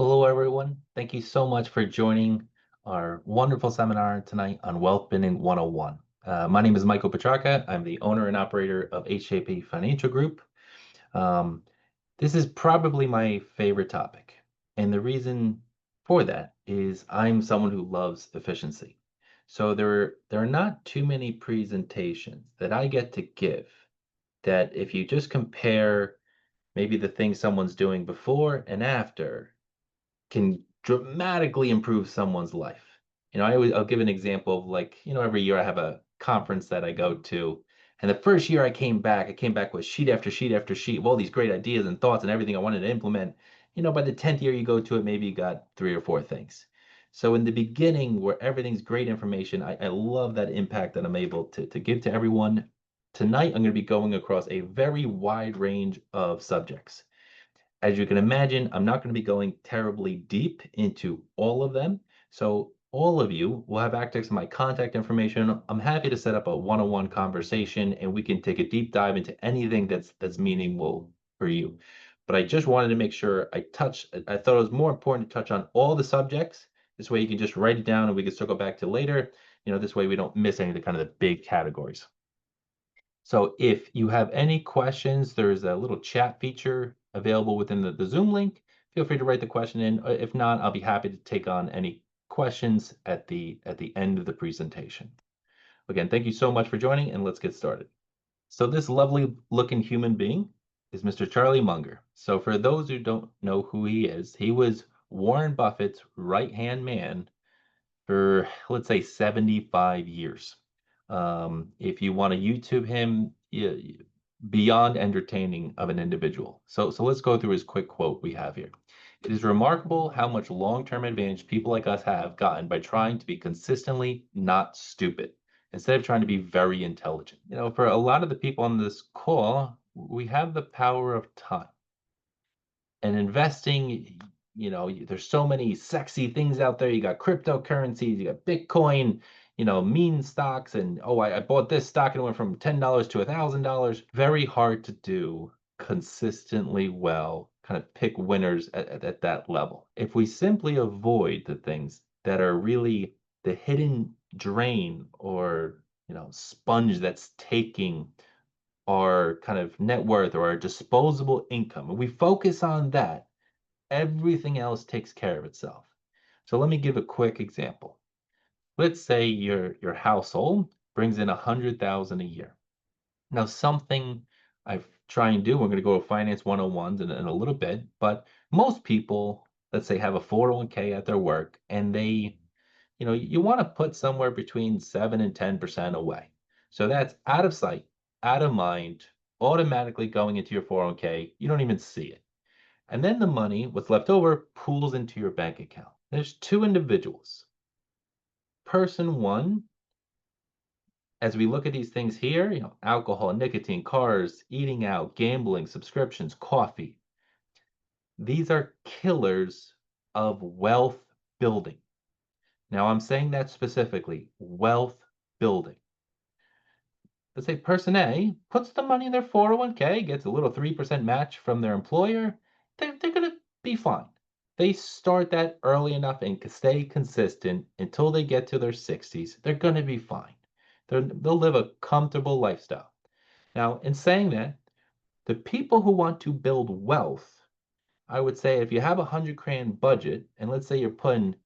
Hello, everyone. Thank you so much for joining our wonderful seminar tonight on Wealth Building 101. My name is Michael Petrarca. I'm the owner and operator of HJP Financial Group. Um, this is probably my favorite topic. And the reason for that is I'm someone who loves efficiency. So there are not too many presentations that I get to give that if you just compare maybe the things someone's doing before and after, can dramatically improve someone's life. I'll give an example of every year I have a conference that I go to. And the first year I came back with sheet after sheet after sheet of all these great ideas and thoughts and everything I wanted to implement. By the 10th year you go to it, maybe you got three or four things. So in the beginning, where everything's great information, I love that impact that I'm able to give to everyone. Tonight, I'm going to be going across a very wide range of subjects. As you can imagine, I'm not going to be going terribly deep into all of them. So all of you will have access to my contact information. I'm happy to set up a one-on-one conversation and we can take a deep dive into anything that's meaningful for you. But I just wanted to make sure I thought it was more important to touch on all the subjects. This way you can just write it down and we can circle back to later. This way we don't miss any of the kind of the big categories. So if you have any questions, there's a little chat feature available within the Zoom link. Feel free to write the question in. If not, I'll be happy to take on any questions at the end of the presentation. Again, thank you so much for joining, and let's get started. So this lovely looking human being is Mr. Charlie Munger. So for those who don't know who he is, he was Warren Buffett's right-hand man for, let's say, 75 years. If you want to YouTube him, beyond entertaining of an individual. So let's go through his quick quote we have here. It is remarkable how much long-term advantage people like us have gotten by trying to be consistently not stupid instead of trying to be very intelligent. For a lot of the people on this call, we have the power of time. And investing, there's so many sexy things out there. You got cryptocurrencies, you got Bitcoin, meme stocks, and oh, I bought this stock and it went from $10 to $1,000. Very hard to do consistently well, kind of pick winners at that level. If we simply avoid the things that are really the hidden drain or sponge that's taking our kind of net worth or our disposable income, and we focus on that, everything else takes care of itself. So let me give a quick example. Let's say your household brings in 100,000 a year. Now, something I try and do, we're going to go to finance 101s in a little bit, but most people, let's say, have a 401k at their work, and you want to put somewhere between 7 and 10% away. So that's out of sight, out of mind, automatically going into your 401k. You don't even see it. And then the money, what's left over, pools into your bank account. There's two individuals. Person one, as we look at these things here, alcohol, nicotine, cars, eating out, gambling, subscriptions, coffee. These are killers of wealth building. Now, I'm saying that specifically, wealth building. Let's say person A puts the money in their 401k, gets a little 3% match from their employer. They're going to be fine. They start that early enough and stay consistent until they get to their 60s. They're going to be fine. They'll live a comfortable lifestyle. Now, in saying that, the people who want to build wealth, I would say if you have a 100 grand budget, and let's say you're putting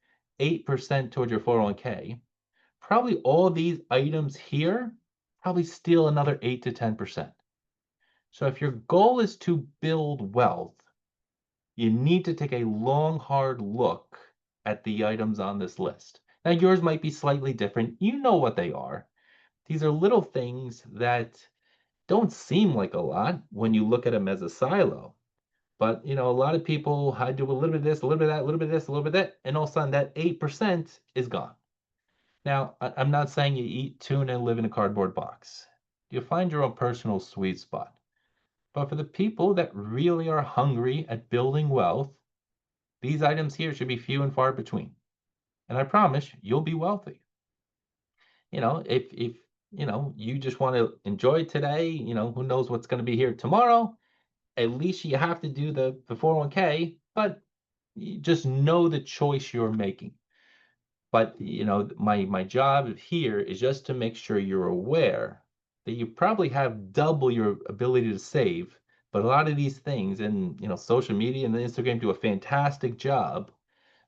8% towards your 401k, probably all these items here probably steal another 8 to 10%. So if your goal is to build wealth, you need to take a long, hard look at the items on this list. Now, yours might be slightly different. You know what they are. These are little things that don't seem like a lot when you look at them as a silo. But, a lot of people, I do a little bit of this, a little bit of that, a little bit of this, a little bit of that, and all of a sudden that 8% is gone. Now, I'm not saying you eat tuna and live in a cardboard box. You find your own personal sweet spot. But for the people that really are hungry at building wealth, these items here should be few and far between. And I promise you'll be wealthy. If you just want to enjoy today, who knows what's going to be here tomorrow. At least you have to do the 401k, but You just know the choice you're making. But my job here is just to make sure you're aware that you probably have double your ability to save. But a lot of these things, and social media and Instagram do a fantastic job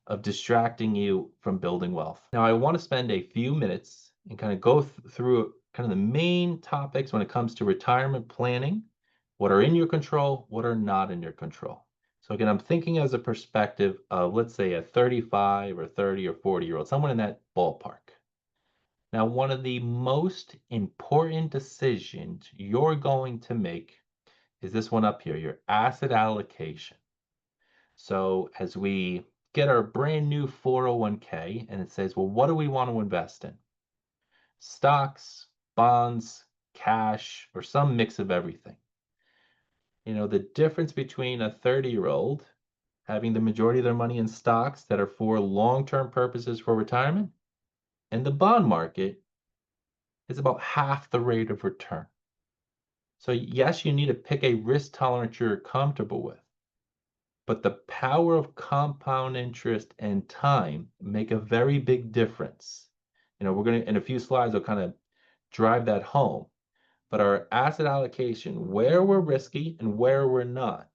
of distracting you from building wealth. Now, I want to spend a few minutes and kind of go through kind of the main topics when it comes to retirement planning, what are in your control, what are not in your control. So again, I'm thinking as a perspective of, let's say, a 35 or 30 or 40-year-old, someone in that ballpark. Now, one of the most important decisions you're going to make is this one up here, your asset allocation. So as we get our brand new 401k and it says, well, what do we want to invest in? Stocks, bonds, cash, or some mix of everything. The difference between a 30-year-old having the majority of their money in stocks that are for long-term purposes for retirement and the bond market is about half the rate of return. So yes, you need to pick a risk tolerance you're comfortable with. But the power of compound interest and time make a very big difference. We're going to, in a few slides, will kind of drive that home. But our asset allocation, where we're risky and where we're not.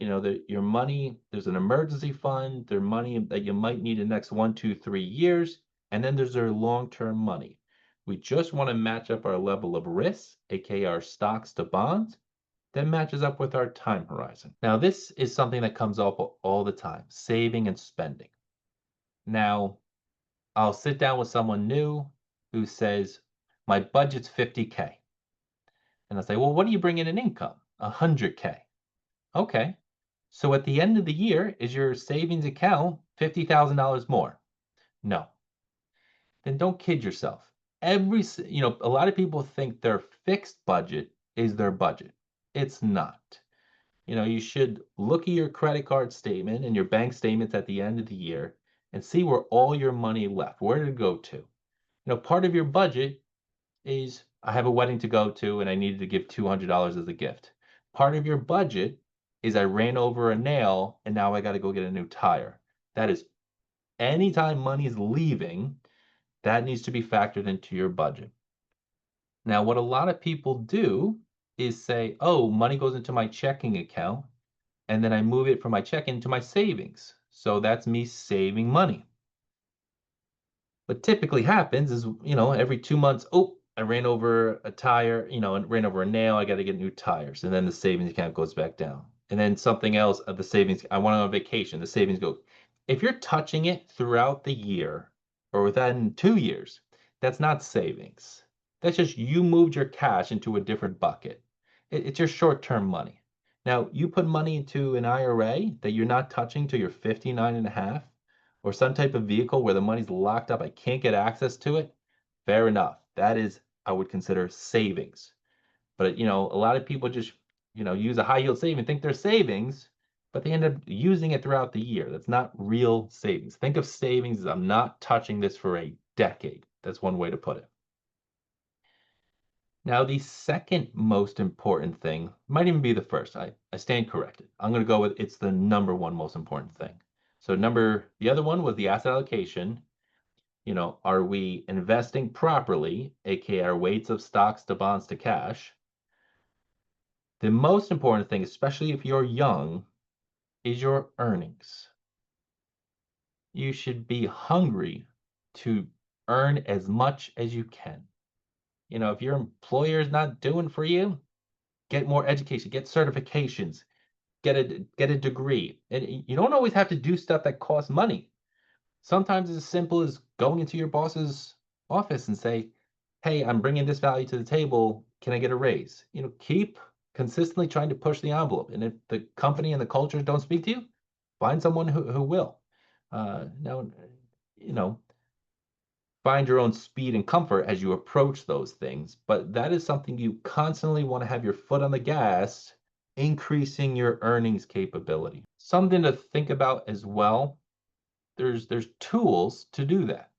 Your money, there's an emergency fund, there's money that you might need in the next 1, 2, 3 years, and then there's their long-term money. We just want to match up our level of risk, aka our stocks to bonds, that matches up with our time horizon. Now, this is something that comes up all the time, saving and spending. Now, I'll sit down with someone new who says, my budget's 50K. And I'll say, well, what do you bring in income? 100K. Okay. So at the end of the year, is your savings account $50,000 more? No. Then don't kid yourself. A lot of people think their fixed budget is their budget. It's not. You should look at your credit card statement and your bank statements at the end of the year and see where all your money left. Where did it go to? Part of your budget is I have a wedding to go to and I needed to give $200 as a gift. Part of your budget is I ran over a nail and now I got to go get a new tire. That is anytime money is leaving, that needs to be factored into your budget. Now, what a lot of people do is say, oh, money goes into my checking account and then I move it from my checking to my savings. So that's me saving money. What typically happens is, every 2 months, oh, I ran over a tire, and ran over a nail, I got to get new tires. And then the savings account goes back down. And then something else of the savings, I went on vacation, the savings go. If you're touching it throughout the year or within 2 years, that's not savings. That's just you moved your cash into a different bucket. It's your short-term money. Now, you put money into an IRA that you're not touching till you're 59 and a half, or some type of vehicle where the money's locked up, I can't get access to it, fair enough. That is, I would consider savings. But, a lot of people just, use a high yield saving, think they're savings, but they end up using it throughout the year. That's not real savings. Think of savings as I'm not touching this for a decade. That's one way to put it. Now, the second most important thing might even be the first. I stand corrected. I'm going to go with it's the number one most important thing. So the other one was the asset allocation. Are we investing properly, aka our weights of stocks to bonds to cash? The most important thing, especially if you're young, is your earnings. You should be hungry to earn as much as you can. If your employer is not doing for you, get more education, get certifications, get a degree. And you don't always have to do stuff that costs money. Sometimes it's as simple as going into your boss's office and say, hey, I'm bringing this value to the table. Can I get a raise? Keep consistently trying to push the envelope. And if the company and the culture don't speak to you, find someone who will. Now, find your own speed and comfort as you approach those things. But that is something you constantly want to have your foot on the gas, increasing your earnings capability. Something to think about as well. There's tools to do that.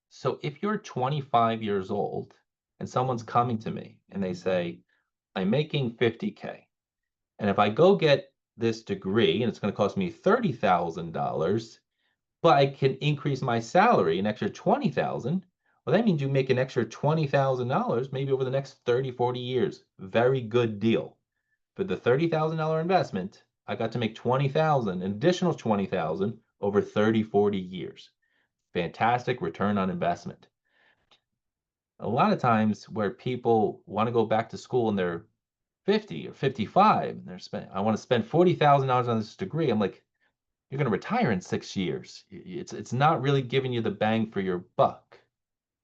So if you're 25 years old and someone's coming to me and they say, I'm making 50K, and if I go get this degree and it's going to cost me $30,000, but I can increase my salary an extra 20,000. Well, that means you make an extra $20,000 maybe over the next 30, 40 years. Very good deal. For the $30,000 investment, I got to make 20,000, an additional 20,000 over 30, 40 years. Fantastic return on investment. A lot of times where people want to go back to school and they're 50 or 55, and I want to spend $40,000 on this degree. I'm like, you're going to retire in 6 years. It's not really giving you the bang for your buck.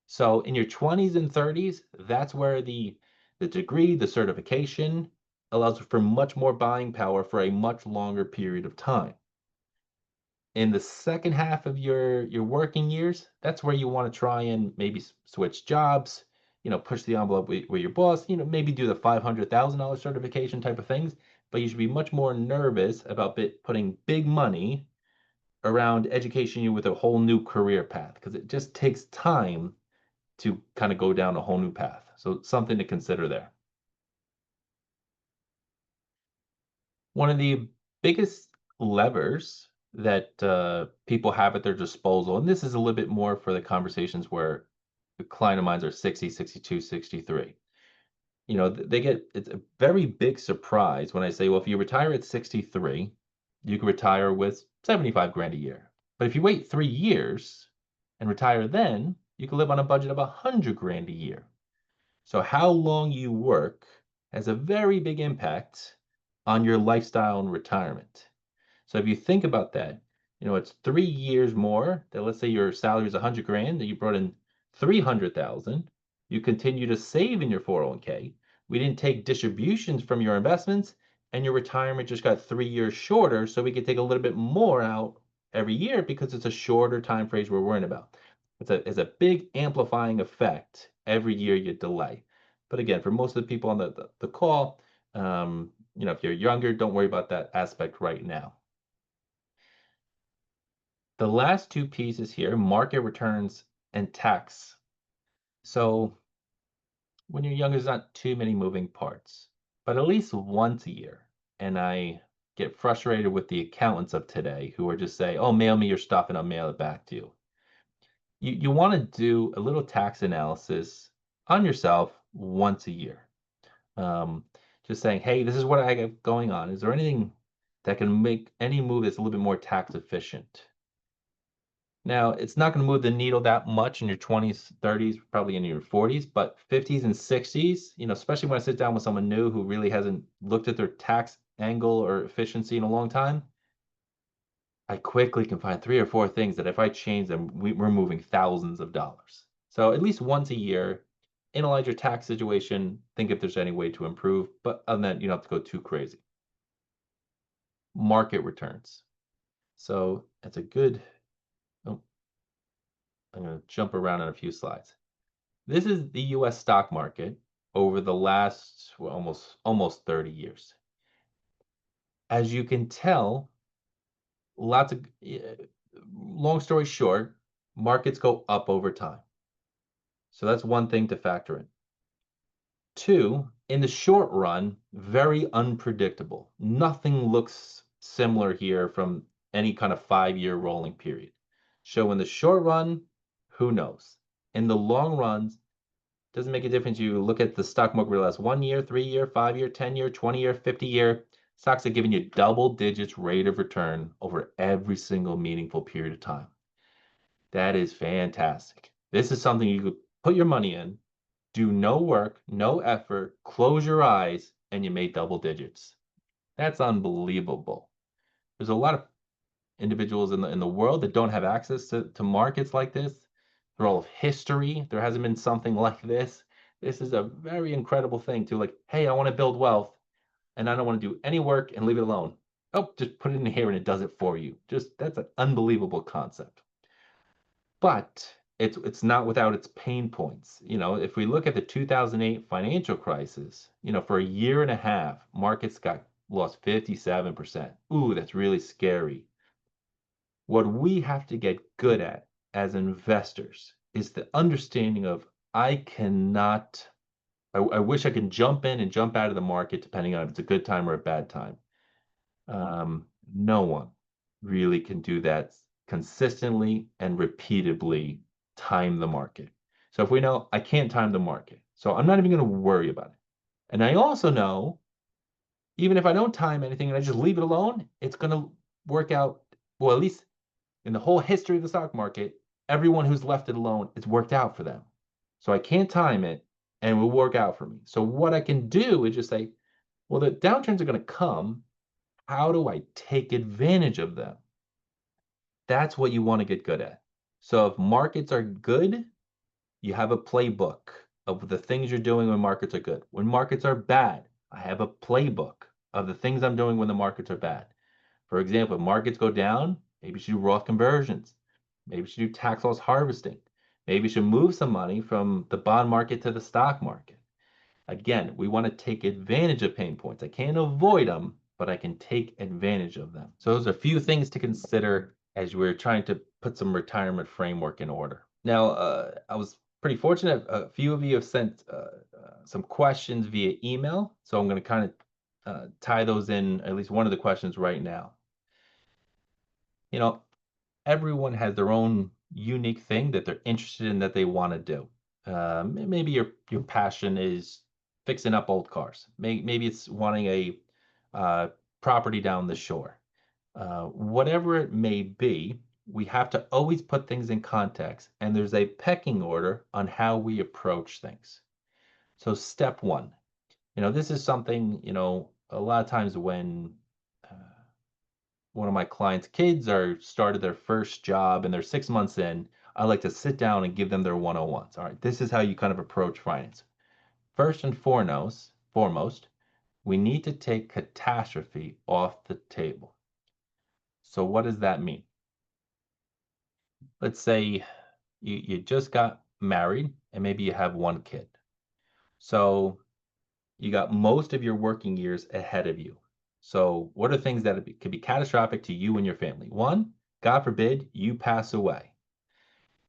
So in your 20s and 30s, that's where the degree, the certification allows for much more buying power for a much longer period of time. In the second half of your working years, that's where you want to try and maybe switch jobs, push the envelope with your boss, maybe do the $500,000 certification type of things, but you should be much more nervous about putting big money around education you with a whole new career path because it just takes time to kind of go down a whole new path. So something to consider there. One of the biggest levers that people have at their disposal, and this is a little bit more for the conversations where the client of mine are 60, 62, 63. It's a very big surprise when I say, well, if you retire at 63, you can retire with 75 grand a year. But if you wait 3 years and retire then, you can live on a budget of 100 grand a year. So how long you work has a very big impact on your lifestyle and retirement. So if you think about that, it's 3 years more that let's say your salary is 100 grand, that you brought in 300,000, you continue to save in your 401k. We didn't take distributions from your investments, and your retirement just got 3 years shorter, so we could take a little bit more out every year because it's a shorter time frame we're worrying about. It's a big amplifying effect every year you delay. But again, for most of the people on the call, if you're younger, don't worry about that aspect right now. The last two pieces here, market returns and tax. So when you're younger, there's not too many moving parts, but at least once a year. And I get frustrated with the accountants of today who are just saying, oh, mail me your stuff and I'll mail it back to you. You want to do a little tax analysis on yourself once a year. Just saying, hey, this is what I got going on. Is there anything that can make any move that's a little bit more tax efficient? Now, it's not going to move the needle that much in your 20s, 30s, probably in your 40s, but 50s and 60s, especially when I sit down with someone new who really hasn't looked at their tax angle or efficiency in a long time, I quickly can find 3 or 4 things that if I change them, we're moving thousands of dollars. So at least once a year, analyze your tax situation, think if there's any way to improve, but other than that, you don't have to go too crazy. Market returns. So that's a good, oh, I'm going to jump around on a few slides. This is the US stock market over the last almost 30 years. As you can tell, long story short, markets go up over time. So that's one thing to factor in. Two, in the short run, very unpredictable. Nothing looks similar here from any kind of 5-year rolling period. So in the short run, who knows? In the long runs, doesn't make a difference. You look at the stock market for the last 1 year, 3 year, 5 year, 10 year, 20 year, 50 year. Stocks are giving you double digits rate of return over every single meaningful period of time. That is fantastic. This is something you could put your money in, do no work, no effort, close your eyes, and you made double digits. That's unbelievable. There's a lot of individuals in the world that don't have access to markets like this. Through all of history, there hasn't been something like this. This is a very incredible thing to like, hey, I want to build wealth and I don't want to do any work and leave it alone. Oh, just put it in here and it does it for you. That's an unbelievable concept. But it's not without its pain points. If we look at the 2008 financial crisis, for a year and a half, markets got lost 57%. Ooh, that's really scary. What we have to get good at as investors is the understanding of I wish I could jump in and jump out of the market depending on if it's a good time or a bad time. No one really can do that consistently and repeatedly time the market. So if we know I can't time the market, so I'm not even going to worry about it. And I also know even if I don't time anything and I just leave it alone, it's going to work out. Well, at least in the whole history of the stock market, everyone who's left it alone, it's worked out for them. So I can't time it and it will work out for me. So what I can do is just say, well, the downturns are going to come. How do I take advantage of them? That's what you want to get good at. So if markets are good, you have a playbook of the things you're doing when markets are good. When markets are bad, I have a playbook of the things I'm doing when the markets are bad. For example, if markets go down, maybe you should do Roth conversions. Maybe you should do tax loss harvesting. Maybe you should move some money from the bond market to the stock market. Again, we want to take advantage of pain points. I can't avoid them, but I can take advantage of them. So those are a few things to consider as we're trying to put some retirement framework in order. Now, I was pretty fortunate. A few of you have sent some questions via email, so I'm going to kind of tie those in, at least one of the questions right now. You know, everyone has their own unique thing that they're interested in that they want to do. Maybe your passion is fixing up old cars. Maybe it's wanting a property down the shore. Whatever it may be, we have to always put things in context, and there's a pecking order on how we approach things. So step one, this is something, a lot of times when uh, one of my clients' kids are started their first job and they're 6 months in, I like to sit down and give them their 101s. All right, this is how you kind of approach finance. First and foremost, we need to take catastrophe off the table. So what does that mean? Let's say you just got married and maybe you have one kid. So you got most of your working years ahead of you. So what are things that could be catastrophic to you and your family? One, God forbid you pass away.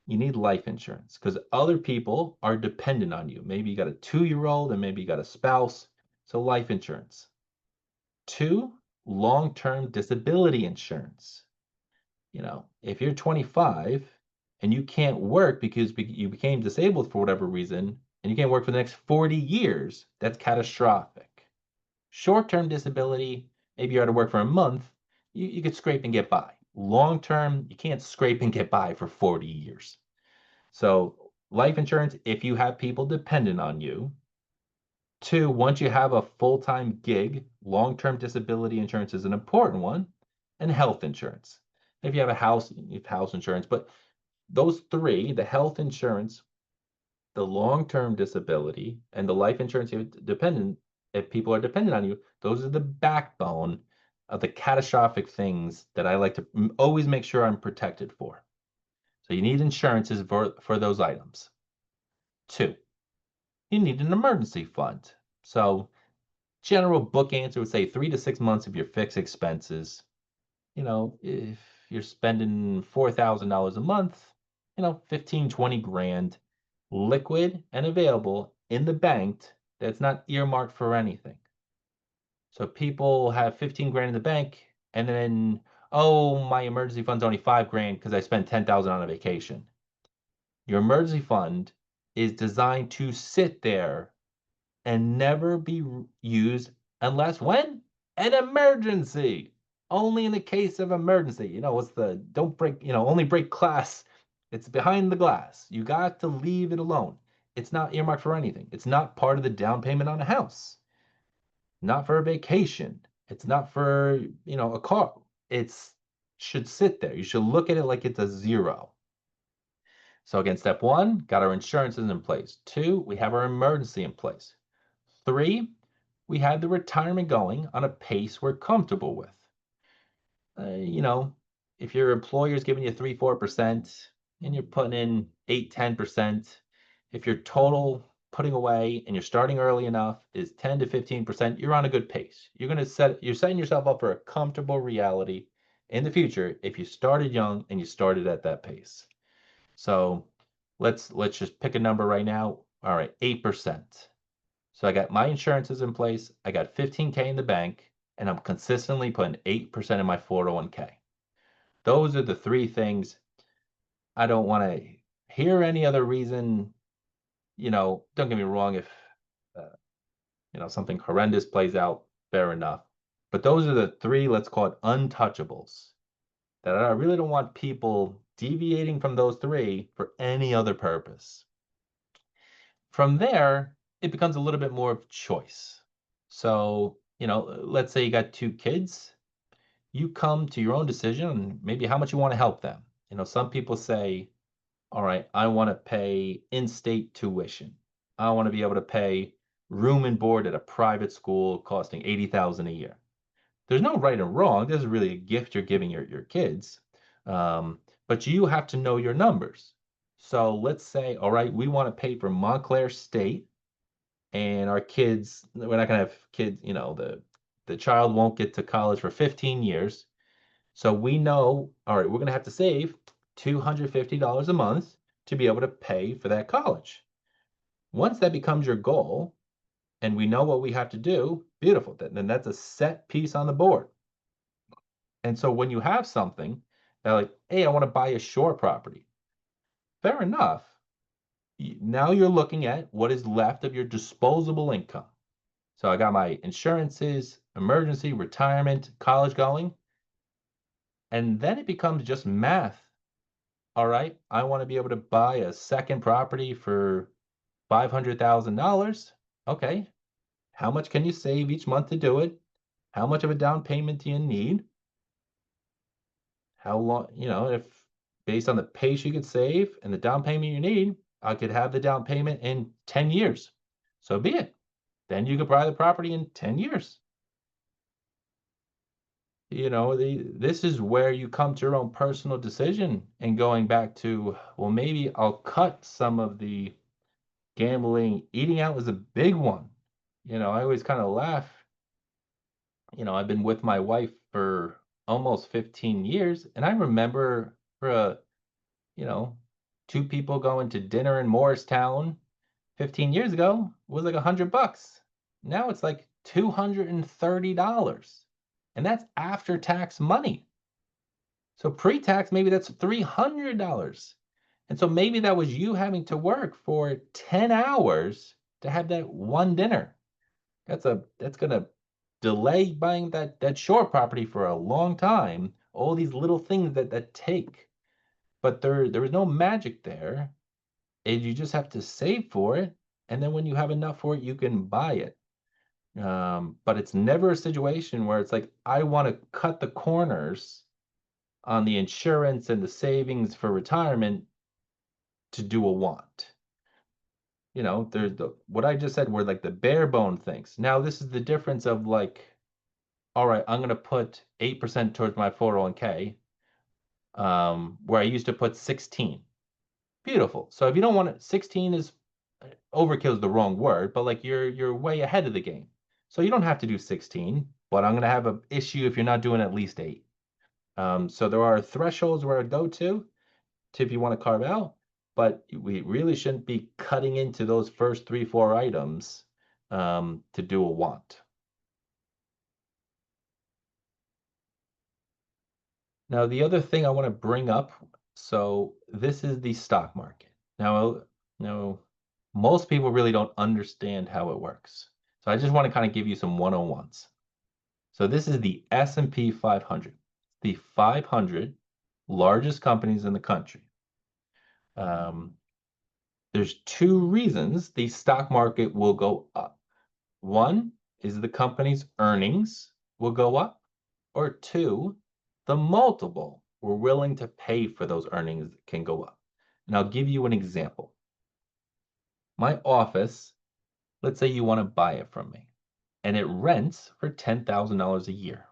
You need life insurance because other people are dependent on you. Maybe you got a 2-year-old and maybe you got a spouse. So life insurance. Two, long-term disability insurance. If you're 25 and you can't work because you became disabled for whatever reason, and you can't work for the next 40 years, that's catastrophic. Short-term disability, maybe you're out of work for a month, you could scrape and get by. Long-term, you can't scrape and get by for 40 years. So life insurance, if you have people dependent on you. Two, once you have a full-time gig, long-term disability insurance is an important one, and health insurance. If you have a house, you have house insurance, but those three, the health insurance, the long-term disability, and the life insurance if people are dependent on you, those are the backbone of the catastrophic things that I like to always make sure I'm protected for. So you need insurances for those items. Two, you need an emergency fund. So general book answer would say 3 to 6 months of your fixed expenses. If you're spending $4,000 a month, 15, 20 grand liquid and available in the bank that's not earmarked for anything. So people have 15 grand in the bank and then, oh, my emergency fund's only 5 grand because I spent 10,000 on a vacation. Your emergency fund is designed to sit there and never be used unless when? An emergency. Only in the case of emergency. What's the don't break, only break glass. It's behind the glass. You got to leave it alone. It's not earmarked for anything. It's not part of the down payment on a house. Not for a vacation. It's not for, a car. It's should sit there. You should look at it like it's a zero. So again, step one, got our insurances in place. Two, we have our emergency in place. Three, we have the retirement going on a pace we're comfortable with. If your employer is giving you 3-4% and you're putting in 8-10%, if your total putting away and you're starting early enough is 10 to 15%, you're on a good pace. You're setting yourself up for a comfortable reality in the future if you started young and you started at that pace. So let's just pick a number right now. All right, 8%. So I got my insurances in place. I got 15K in the bank. and I'm consistently putting 8% in my 401k. Those are the three things. I don't want to hear any other reason. Don't get me wrong, if uh, something horrendous plays out, fair enough. But those are the three, let's call it untouchables, that I really don't want people deviating from those three for any other purpose. From there, it becomes a little bit more of choice. So, let's say you got two kids, you come to your own decision on maybe how much you want to help them. Some people say, all right, I want to pay in-state tuition. I want to be able to pay room and board at a private school costing 80,000 a year. There's no right and wrong. This is really a gift you're giving your kids. But you have to know your numbers. So let's say, all right, we want to pay for Montclair State, and our kids, we're not going to have kids, the child won't get to college for 15 years. So we know, all right, we're going to have to save $250 a month to be able to pay for that college. Once that becomes your goal, and we know what we have to do, beautiful. Then that's a set piece on the board. And so when you have something that, like, hey, I want to buy a shore property, fair enough. Now you're looking at what is left of your disposable income. So I got my insurances, emergency, retirement, college going. And then it becomes just math. All right, I want to be able to buy a second property for $500,000. Okay, how much can you save each month to do it? How much of a down payment do you need? How long, if based on the pace you could save and the down payment you need, I could have the down payment in 10 years. So be it. Then you could buy the property in 10 years. This is where you come to your own personal decision and going back to, well, maybe I'll cut some of the gambling. Eating out was a big one. I always kind of laugh. I've been with my wife for almost 15 years, and I remember for you know, two people going to dinner in Morristown 15 years ago was like $100. Now it's like $230. And that's after tax money. So pre-tax, maybe that's $300. And so maybe that was you having to work for 10 hours to have that one dinner. That's gonna delay buying that shore property for a long time. All these little things that take. But there is no magic there. And you just have to save for it. And then when you have enough for it, you can buy it. But it's never a situation where it's like, I want to cut the corners on the insurance and the savings for retirement to do a want. There's what I just said were like the bare bone things. Now, this is the difference of like, all right, I'm going to put 8% towards my 401k, where I used to put 16. Beautiful. So if you don't want it, 16 is overkill is the wrong word, but like you're way ahead of the game. So you don't have to do 16, but I'm gonna have an issue if you're not doing at least 8. So there are thresholds where I'd go to if you want to carve out, but we really shouldn't be cutting into those first 3, 4 items to do a want. Now, the other thing I want to bring up, so this is the stock market. Now, most people really don't understand how it works. So I just want to kind of give you some 101s. So this is the S&P 500, the 500 largest companies in the country. There's two reasons the stock market will go up. One is the company's earnings will go up, or two, the multiple we're willing to pay for those earnings can go up. And I'll give you an example. My office, let's say you want to buy it from me, and it rents for $10,000 a year.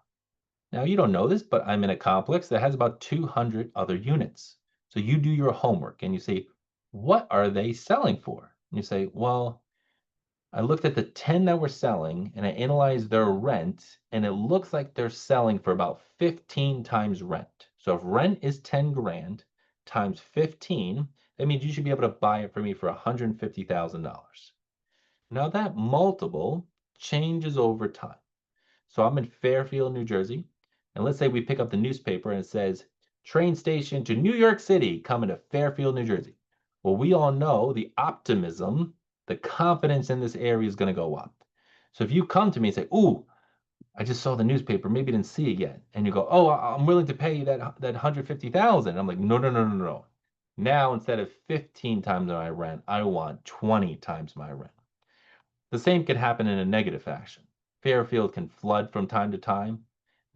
Now, you don't know this, but I'm in a complex that has about 200 other units. So you do your homework and you say, what are they selling for? And you say, well, I looked at the 10 that were selling and I analyzed their rent, and it looks like they're selling for about 15 times rent. So if rent is 10 grand times 15, that means you should be able to buy it for me for $150,000. Now that multiple changes over time. So I'm in Fairfield, New Jersey, and let's say we pick up the newspaper and it says, train station to New York City coming to Fairfield, New Jersey. Well, we all know the optimism, the confidence in this area is going to go up. So if you come to me and say, "Ooh, I just saw the newspaper, maybe didn't see it yet," and you go, "Oh, I'm willing to pay that 150,000." I'm like, "No, no, no, no, no. Now instead of 15 times my rent, I want 20 times my rent." The same can happen in a negative fashion. Fairfield can flood from time to time.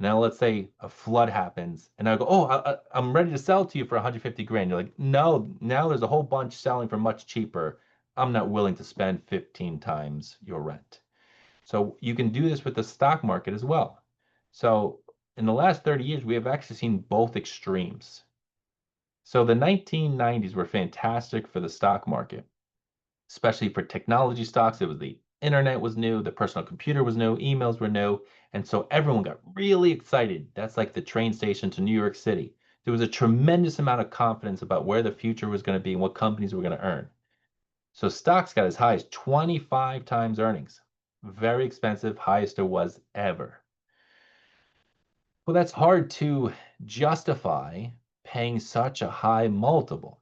Now, let's say a flood happens, and I go, "Oh, I'm ready to sell to you for 150 grand." You're like, "No, now there's a whole bunch selling for much cheaper. I'm not willing to spend 15 times your rent." So you can do this with the stock market as well. So in the last 30 years, we have actually seen both extremes. So the 1990s were fantastic for the stock market, especially for technology stocks. It was the internet was new, the personal computer was new, emails were new, and so everyone got really excited. That's like the train station to New York City. There was a tremendous amount of confidence about where the future was going to be and what companies were going to earn. So stocks got as high as 25 times earnings. Very expensive, highest there was ever. Well, that's hard to justify paying such a high multiple.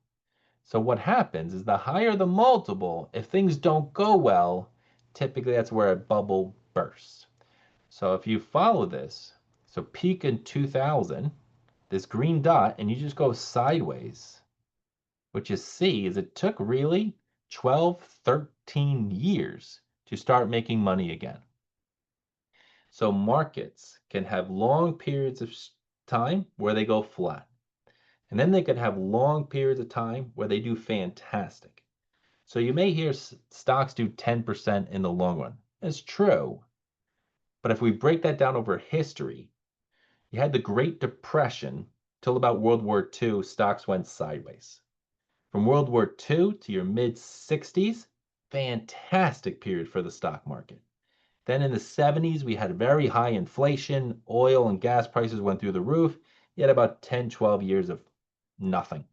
So what happens is the higher the multiple, if things don't go well, typically that's where a bubble bursts. So if you follow this, so peak in 2000, this green dot, and you just go sideways, what you see is it took really 12, 13 years to start making money again. So markets can have long periods of time where they go flat. And then they could have long periods of time where they do fantastic. So you may hear stocks do 10% in the long run. It's true. But if we break that down over history, you had the Great Depression till about World War II, stocks went sideways. From World War II to your mid 60s, fantastic period for the stock market. Then in the 70s, we had very high inflation, oil and gas prices went through the roof. You had about 10, 12 years of nothing.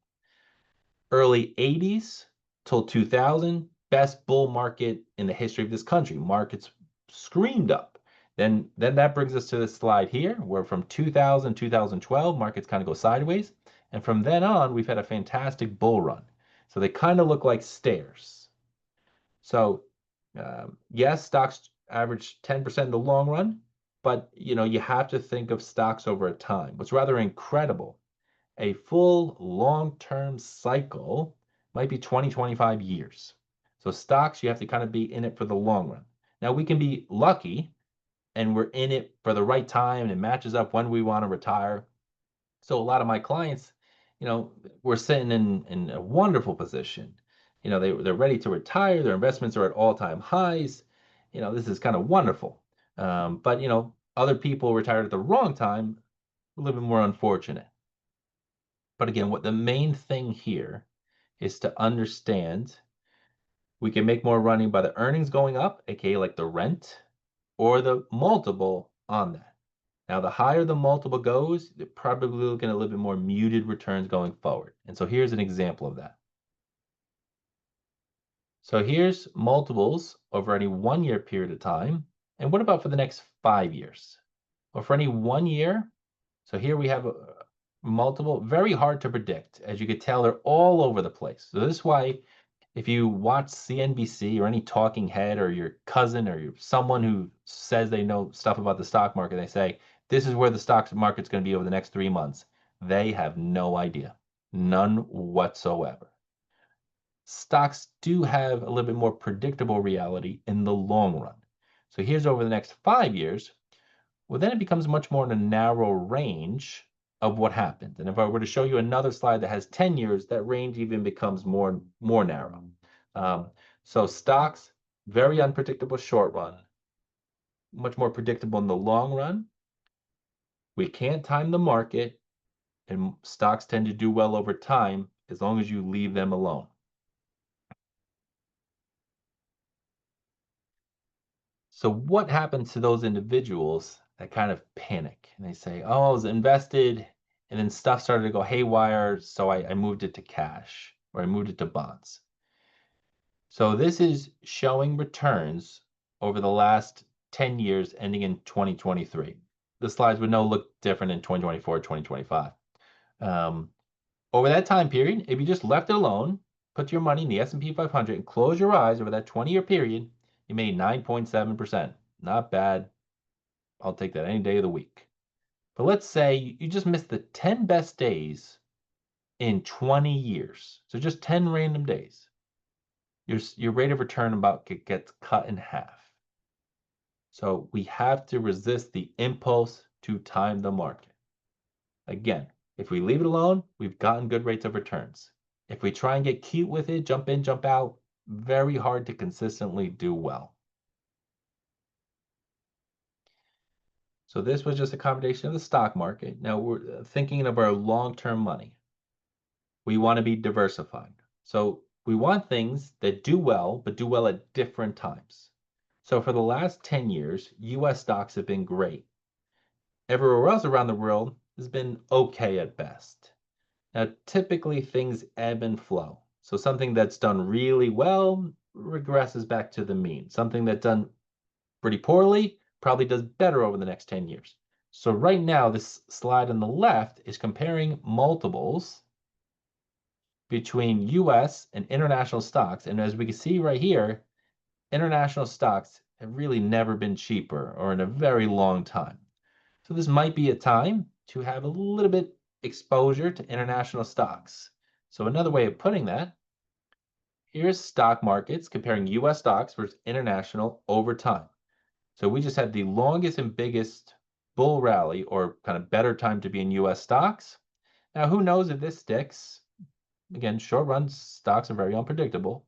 Early 80s till 2000, best bull market in the history of this country. Markets screamed up. Then that brings us to this slide here, where from 2000, 2012, markets kind of go sideways. And from then on, we've had a fantastic bull run. So they kind of look like stairs. So yes, stocks average 10% in the long run, but you have to think of stocks over a time. What's rather incredible, a full long-term cycle might be 20, 25 years. So stocks, you have to kind of be in it for the long run. Now we can be lucky and we're in it for the right time and it matches up when we want to retire. So a lot of my clients, we're sitting in a wonderful position. They're ready to retire. Their investments are at all-time highs. This is kind of wonderful. But other people retired at the wrong time, a little bit more unfortunate. But again, what the main thing here is to understand we can make more money by the earnings going up, aka like the rent, or the multiple on that. Now, the higher the multiple goes, you're probably looking at a little bit more muted returns going forward. And so here's an example of that. So here's multiples over any 1 year period of time. And what about for the next 5 years? Well, for any 1 year, so here we have a multiple, very hard to predict. As you could tell, they're all over the place. So this is why if you watch CNBC or any talking head or your cousin or someone who says they know stuff about the stock market, they say, this is where the stock market's going to be over the next 3 months. They have no idea, none whatsoever. Stocks do have a little bit more predictable reality in the long run. So here's over the next 5 years. Well, then it becomes much more in a narrow range of what happened. And if I were to show you another slide that has 10 years, that range even becomes more narrow. So stocks, very unpredictable short run, much more predictable in the long run. We can't time the market, and stocks tend to do well over time as long as you leave them alone. So what happens to those individuals that kind of panic and they say, "Oh, I was invested and then stuff started to go haywire, so I moved it to cash or I moved it to bonds." So this is showing returns over the last 10 years ending in 2023. The slides would no look different in 2024, 2025. Over that time period, if you just left it alone, put your money in the S&P 500 and close your eyes over that 20-year period, you made 9.7%. Not bad. I'll take that any day of the week. But let's say you just missed the 10 best days in 20 years. So just 10 random days. Your rate of return gets cut in half. So we have to resist the impulse to time the market. Again, if we leave it alone, we've gotten good rates of returns. If we try and get cute with it, jump in, jump out, very hard to consistently do well. So this was just a combination of the stock market. Now we're thinking of our long-term money. We want to be diversified. So we want things that do well, but do well at different times. So for the last 10 years, US stocks have been great. Everywhere else around the world has been okay at best. Now, typically things ebb and flow. So something that's done really well regresses back to the mean. Something that's done pretty poorly probably does better over the next 10 years. So right now, this slide on the left is comparing multiples between US and international stocks. And as we can see right here, international stocks have really never been cheaper or in a very long time. So this might be a time to have a little bit exposure to international stocks. So another way of putting that, here's stock markets comparing US stocks versus international over time. So we just had the longest and biggest bull rally or kind of better time to be in US stocks. Now, who knows if this sticks? Again, short run stocks are very unpredictable.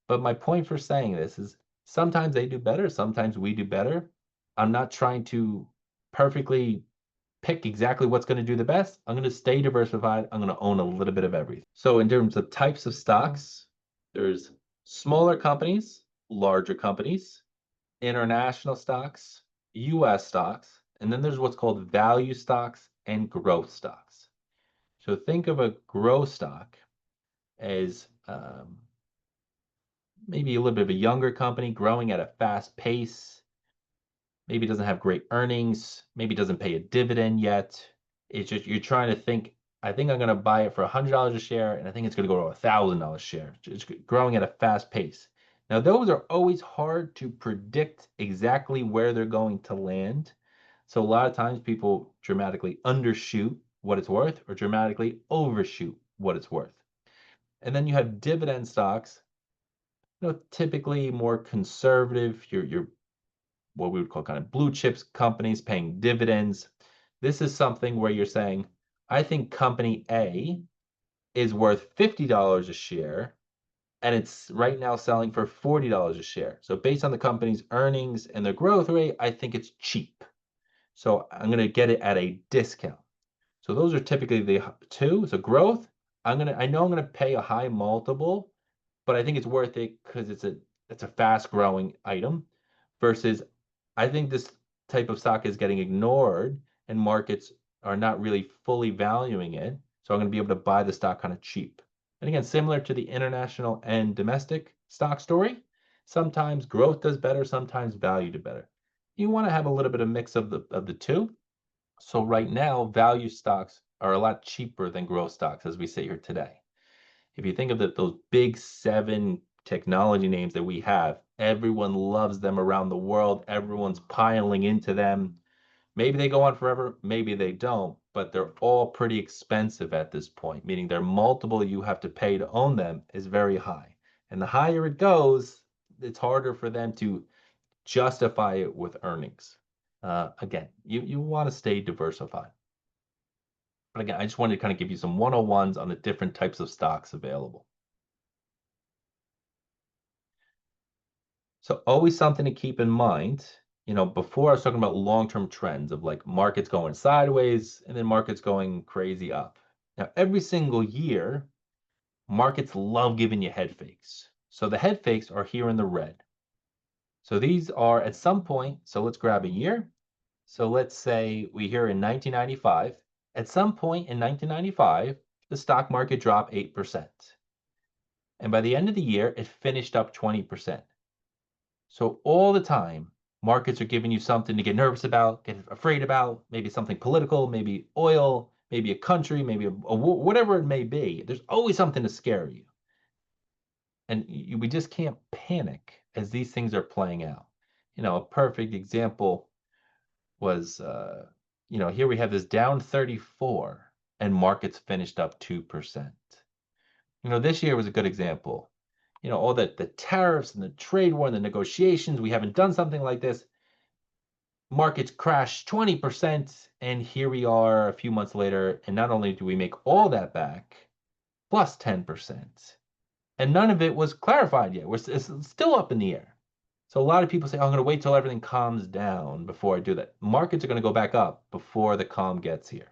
But my point for saying this is sometimes they do better, sometimes we do better. I'm not trying to perfectly pick exactly what's going to do the best. I'm going to stay diversified. I'm going to own a little bit of everything. So in terms of types of stocks, there's smaller companies, larger companies, international stocks, US stocks, and then there's what's called value stocks and growth stocks. So think of a growth stock as maybe a little bit of a younger company growing at a fast pace. Maybe doesn't have great earnings. Maybe doesn't pay a dividend yet. It's just you're trying to think, I think I'm going to buy it for $100 a share, and I think it's going to go to $1,000 a share. It's growing at a fast pace. Now, those are always hard to predict exactly where they're going to land. So a lot of times people dramatically undershoot what it's worth or dramatically overshoot what it's worth. And then you have dividend stocks, typically more conservative. You're what we would call kind of blue chips companies paying dividends. This is something where you're saying, I think company A is worth $50 a share, and it's right now selling for $40 a share. So based on the company's earnings and their growth rate, I think it's cheap. So I'm going to get it at a discount. So those are typically the two. So growth, I know I'm going to pay a high multiple, but I think it's worth it because it's a fast growing item versus I think this type of stock is getting ignored and markets are not really fully valuing it. So I'm going to be able to buy the stock kind of cheap. And again, similar to the international and domestic stock story, sometimes growth does better, sometimes value does better. You want to have a little bit of mix of the two. So right now, value stocks are a lot cheaper than growth stocks as we sit here today. If you think of those big 7 technology names that we have, everyone loves them around the world. Everyone's piling into them. Maybe they go on forever, maybe they don't, but they're all pretty expensive at this point, meaning their multiple you have to pay to own them is very high. And the higher it goes, it's harder for them to justify it with earnings. Again, you want to stay diversified. But again, I just wanted to kind of give you some 101s on the different types of stocks available. So always something to keep in mind. Before I was talking about long-term trends of like markets going sideways and then markets going crazy up. Now, every single year, markets love giving you head fakes. So the head fakes are here in the red. So these are at some point, so let's grab a year. So let's say we here in 1995. At some point in 1995, the stock market dropped 8%. And by the end of the year, it finished up 20%. So all the time, Markets are giving you something to get nervous about, get afraid about, maybe something political, maybe oil, maybe a country, maybe a war, whatever it may be. There's always something to scare you. And we just can't panic as these things are playing out. A perfect example was, here we have this down 34 and markets finished up 2%. This year was a good example. All the tariffs and the trade war and the negotiations, we haven't done something like this. Markets crashed 20%, and here we are a few months later, and not only do we make all that back, plus 10%. And none of it was clarified yet. It's still up in the air. So a lot of people say, oh, I'm going to wait till everything calms down before I do that. Markets are going to go back up before the calm gets here.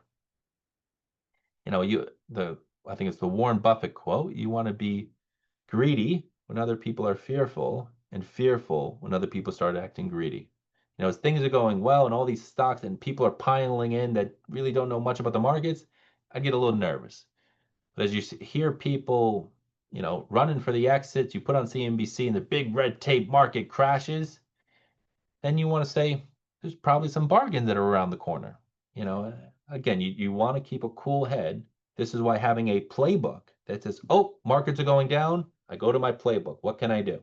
I think it's the Warren Buffett quote, you want to be greedy when other people are fearful, and fearful when other people start acting greedy. As things are going well and all these stocks and people are piling in that really don't know much about the markets, I get a little nervous. But as you hear people, running for the exits, you put on CNBC and the big red tape market crashes, then you want to say there's probably some bargains that are around the corner. Again, you want to keep a cool head. This is why having a playbook that says, oh, markets are going down, I go to my playbook. What can I do?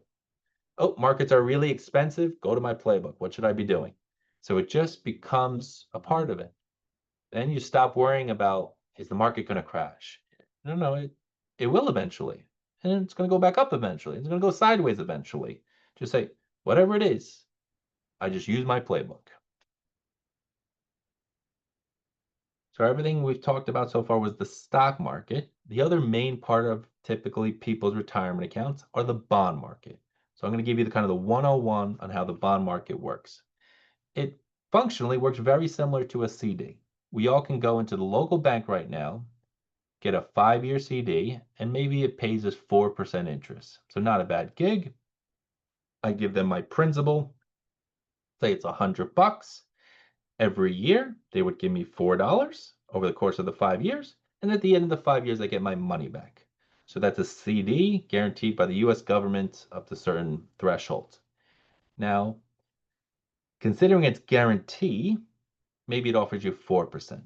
Oh, markets are really expensive. Go to my playbook. What should I be doing? So it just becomes a part of it. Then you stop worrying about, is the market going to crash? No, it will eventually. And it's going to go back up eventually. It's going to go sideways eventually. Just say, whatever it is, I just use my playbook. So everything we've talked about so far was the stock market. The other main part of typically people's retirement accounts are the bond market. So I'm going to give you the kind of the 101 on how the bond market works. It functionally works very similar to a CD. We all can go into the local bank right now, get a 5-year CD, and maybe it pays us 4% interest. So not a bad gig. I give them my principal, say it's $100. Every year, they would give me $4 over the course of the 5 years. And at the end of the 5 years, I get my money back. So that's a CD guaranteed by the US government up to certain thresholds. Now, considering its guarantee, maybe it offers you 4%.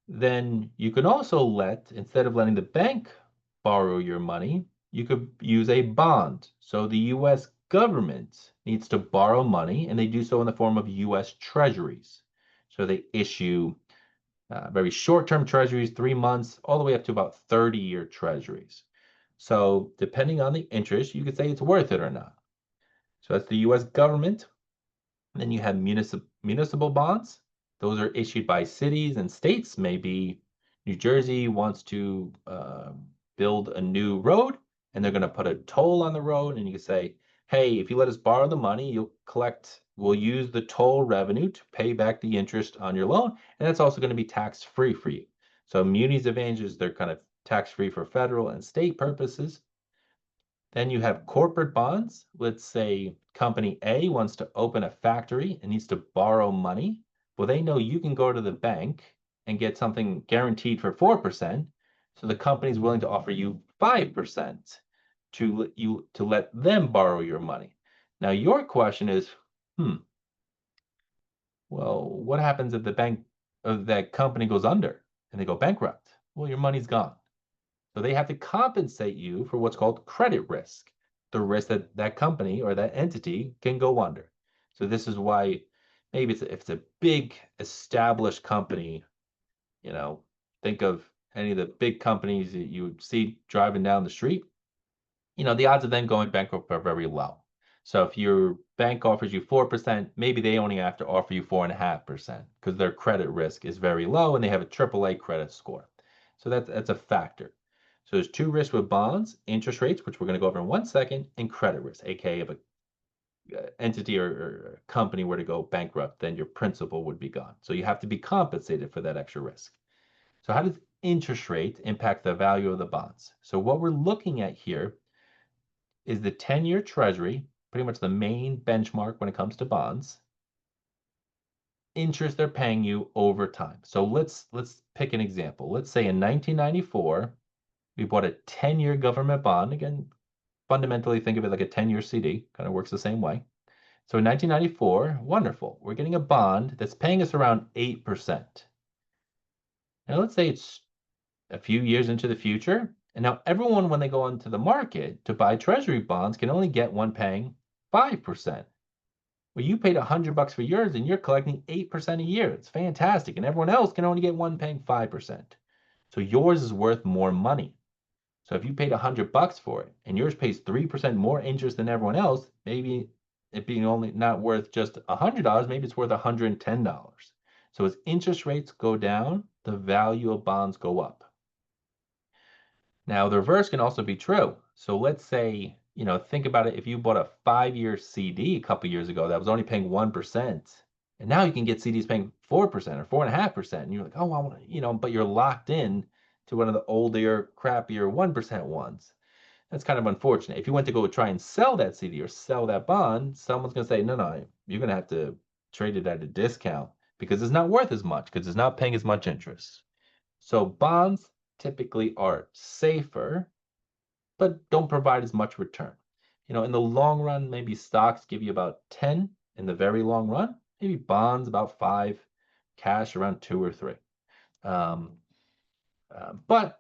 Then you can also instead of letting the bank borrow your money, you could use a bond. So the US government needs to borrow money, and they do so in the form of US treasuries. So they issue very short-term treasuries, 3 months, all the way up to about 30-year treasuries. So depending on the interest, you could say it's worth it or not. So that's the US government. And then you have municipal bonds. Those are issued by cities and states. Maybe New Jersey wants to build a new road, and they're going to put a toll on the road, and you can say, hey, if you let us borrow the money, we'll use the toll revenue to pay back the interest on your loan, and that's also going to be tax-free for you. So munis advantages, they're kind of tax-free for federal and state purposes. Then you have corporate bonds. Let's say company A wants to open a factory and needs to borrow money. Well, they know you can go to the bank and get something guaranteed for 4%. So the company is willing to offer you 5% to let them borrow your money. Now, your question is, well, what happens if the bank of that company goes under and they go bankrupt? Well, your money's gone. So they have to compensate you for what's called credit risk, the risk that that company or that entity can go under. So this is why maybe if it's a big established company, think of any of the big companies that you would see driving down the street, the odds of them going bankrupt are very low. So if your bank offers you 4%, maybe they only have to offer you 4.5% because their credit risk is very low and they have a AAA credit score. So that's a factor. So there's 2 risks with bonds: interest rates, which we're going to go over in 1 second, and credit risk, aka if a entity or company were to go bankrupt, then your principal would be gone. So you have to be compensated for that extra risk. So how does interest rate impact the value of the bonds? So what we're looking at here is the 10-year treasury, pretty much the main benchmark when it comes to bonds. Interest they're paying you over time. So let's pick an example. Let's say in 1994, we bought a 10-year government bond. Again, fundamentally think of it like a 10-year CD, kind of works the same way. So in 1994, wonderful. We're getting a bond that's paying us around 8%. Now let's say it's a few years into the future, and now everyone, when they go onto the market to buy treasury bonds, can only get one paying 5%. Well, you paid $100 for yours and you're collecting 8% a year. It's fantastic. And everyone else can only get one paying 5%. So yours is worth more money. So if you paid $100 for it and yours pays 3% more interest than everyone else, maybe it being only not worth just $100, maybe it's worth $110. So as interest rates go down, the value of bonds go up. Now, the reverse can also be true. So let's say, think about it. If you bought a 5-year CD a couple years ago that was only paying 1%, and now you can get CDs paying 4% or 4.5%, and you're like, oh, I want to, but you're locked in to one of the older, crappier 1% ones. That's kind of unfortunate. If you went to go try and sell that CD or sell that bond, someone's going to say, no, you're going to have to trade it at a discount because it's not worth as much because it's not paying as much interest. So bonds typically are safer, but don't provide as much return. In the long run, maybe stocks give you about 10 in the very long run, maybe bonds about 5, cash around 2 or 3. Um, but,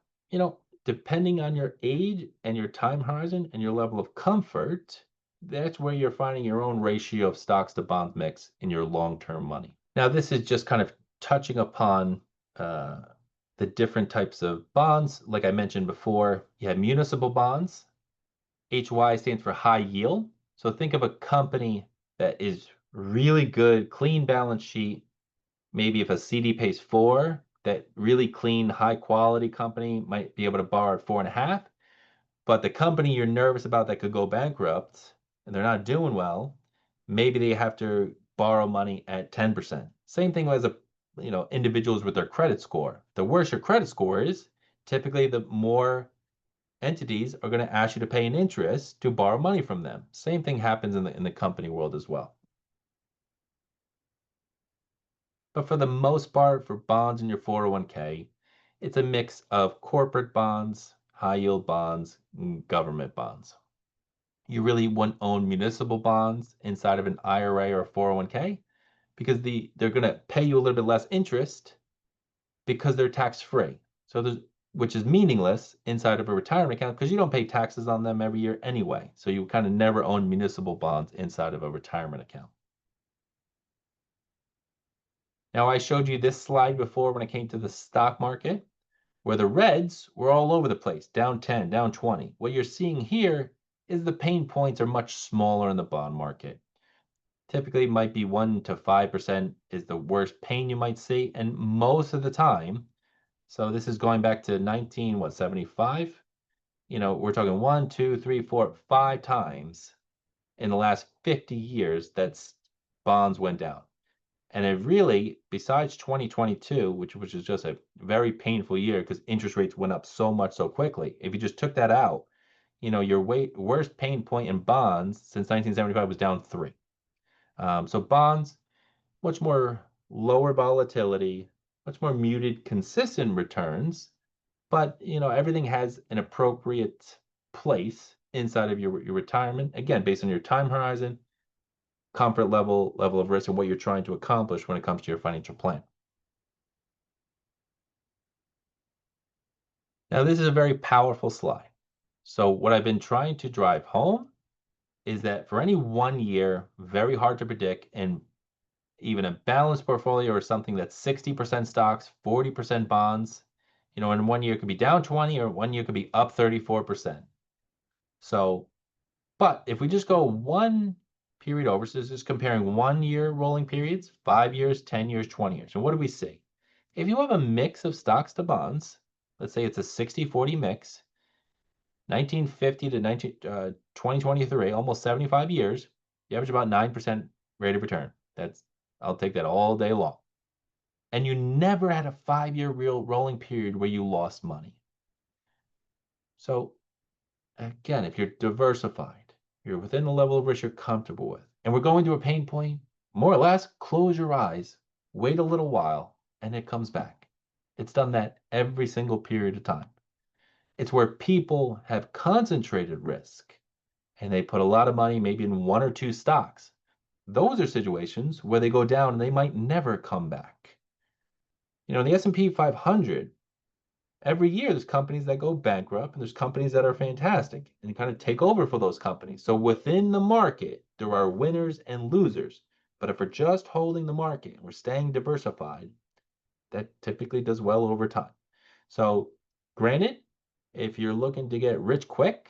depending on your age and your time horizon and your level of comfort, that's where you're finding your own ratio of stocks to bonds mix in your long-term money. Now, this is just kind of touching upon the different types of bonds. Like I mentioned before, you have municipal bonds. HY stands for high yield. So think of a company that is really good, clean balance sheet. Maybe if a CD pays 4, that really clean, high quality company might be able to borrow at 4.5. But the company you're nervous about that could go bankrupt and they're not doing well, maybe they have to borrow money at 10%. Same thing as individuals with their credit score. The worse your credit score is, typically the more entities are going to ask you to pay an interest to borrow money from them. Same thing happens in the company world as well. But for the most part, for bonds in your 401k, it's a mix of corporate bonds, high yield bonds, and government bonds. You really wouldn't own municipal bonds inside of an IRA or 401k because they're going to pay you a little bit less interest because they're tax free. So which is meaningless inside of a retirement account because you don't pay taxes on them every year anyway. So you kind of never own municipal bonds inside of a retirement account. Now, I showed you this slide before when it came to the stock market, where the reds were all over the place, down 10, down 20. What you're seeing here is the pain points are much smaller in the bond market. Typically might be 1 to 5% is the worst pain you might see, and most of the time, so this is going back to 1975. We're talking 1, 2, 3, 4, 5 times in the last 50 years that's bonds went down. And it really, besides 2022, which is just a very painful year because interest rates went up so much so quickly. If you just took that out, your worst pain point in bonds since 1975 was down 3. So bonds, much more lower volatility, much more muted, consistent returns, but everything has an appropriate place inside of your retirement. Again, based on your time horizon, comfort level of risk, and what you're trying to accomplish when it comes to your financial plan. Now, this is a very powerful slide. So what I've been trying to drive home is that for any one year, very hard to predict, and even a balanced portfolio or something that's 60% stocks, 40% bonds, in one year it could be down 20 or one year could be up 34%. So, but if we just go one period over, so just comparing 1 year rolling periods, 5 years, 10 years, 20 years. And what do we see? If you have a mix of stocks to bonds, let's say it's a 60-40 mix, 1950 to 2023, almost 75 years, you average about 9% rate of return. I'll take that all day long. And you never had a 5-year real rolling period where you lost money. So again, if you're diversified, you're within the level of risk you're comfortable with, and we're going to a pain point, more or less, close your eyes, wait a little while, and it comes back. It's done that every single period of time. It's where people have concentrated risk and they put a lot of money maybe in 1 or 2 stocks. Those are situations where they go down and they might never come back. In the S&P 500, every year there's companies that go bankrupt and there's companies that are fantastic and kind of take over for those companies. So within the market, there are winners and losers. But if we're just holding the market and we're staying diversified, that typically does well over time. So granted, if you're looking to get rich quick,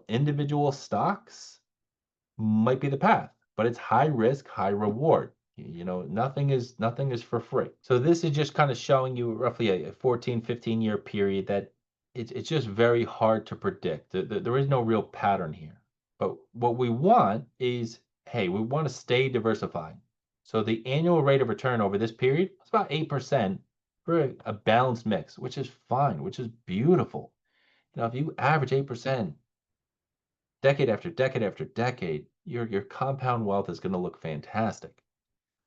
individual stocks might be the path, but it's high risk, high reward. Nothing is for free. So this is just kind of showing you roughly a 14, 15-year period that it's just very hard to predict. There is no real pattern here. But what we want is, hey, we want to stay diversified. So the annual rate of return over this period is about 8% for a balanced mix, which is fine, which is beautiful. If you average 8%, decade after decade after decade, your compound wealth is going to look fantastic.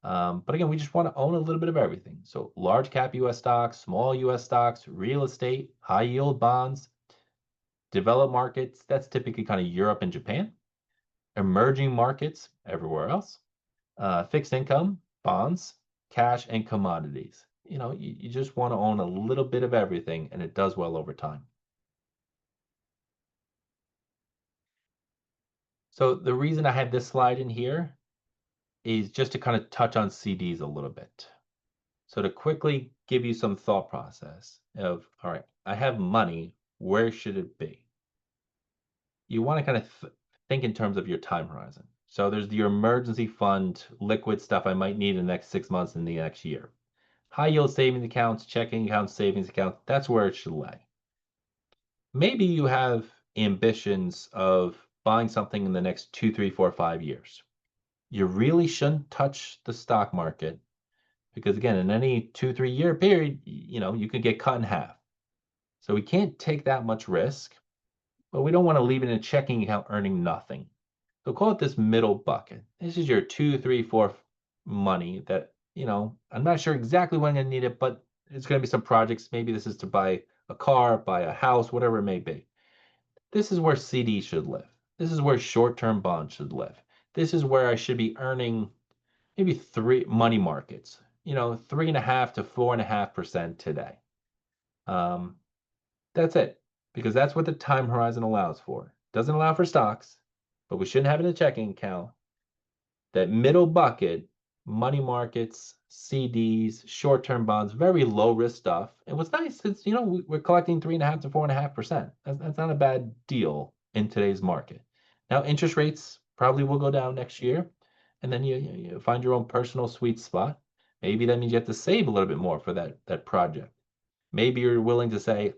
But again, we just want to own a little bit of everything. So large cap US stocks, small US stocks, real estate, high yield bonds, developed markets, that's typically kind of Europe and Japan, emerging markets everywhere else, fixed income, bonds, cash, and commodities. You just want to own a little bit of everything, and it does well over time. So the reason I had this slide in here is just to kind of touch on CDs a little bit. So to quickly give you some thought process of, all right, I have money, where should it be? You want to kind of think in terms of your time horizon. So there's your emergency fund, liquid stuff I might need in the next 6 months and the next year. High yield savings accounts, checking accounts, savings accounts, that's where it should lay. Maybe you have ambitions of buying something in the next 2, 3, 4, 5 years. You really shouldn't touch the stock market because again, in any 2, 3 year period, you could get cut in half. So we can't take that much risk, but we don't want to leave it in a checking account earning nothing. So call it this middle bucket. This is your 2, 3, 4 money that, I'm not sure exactly when I'm going to need it, but it's going to be some projects. Maybe this is to buy a car, buy a house, whatever it may be. This is where CD should live. This is where short-term bonds should live. This is where I should be earning maybe three money markets, 3.5 to 4.5% today. That's it, because that's what the time horizon allows for. Doesn't allow for stocks, but we shouldn't have it in a checking account. That middle bucket, money markets, CDs, short-term bonds, very low risk stuff. And what's nice is, we're collecting 3.5 to 4.5%. That's not a bad deal in today's market. Now, interest rates probably will go down next year, and then you find your own personal sweet spot. Maybe that means you have to save a little bit more for that project. Maybe you're willing to say,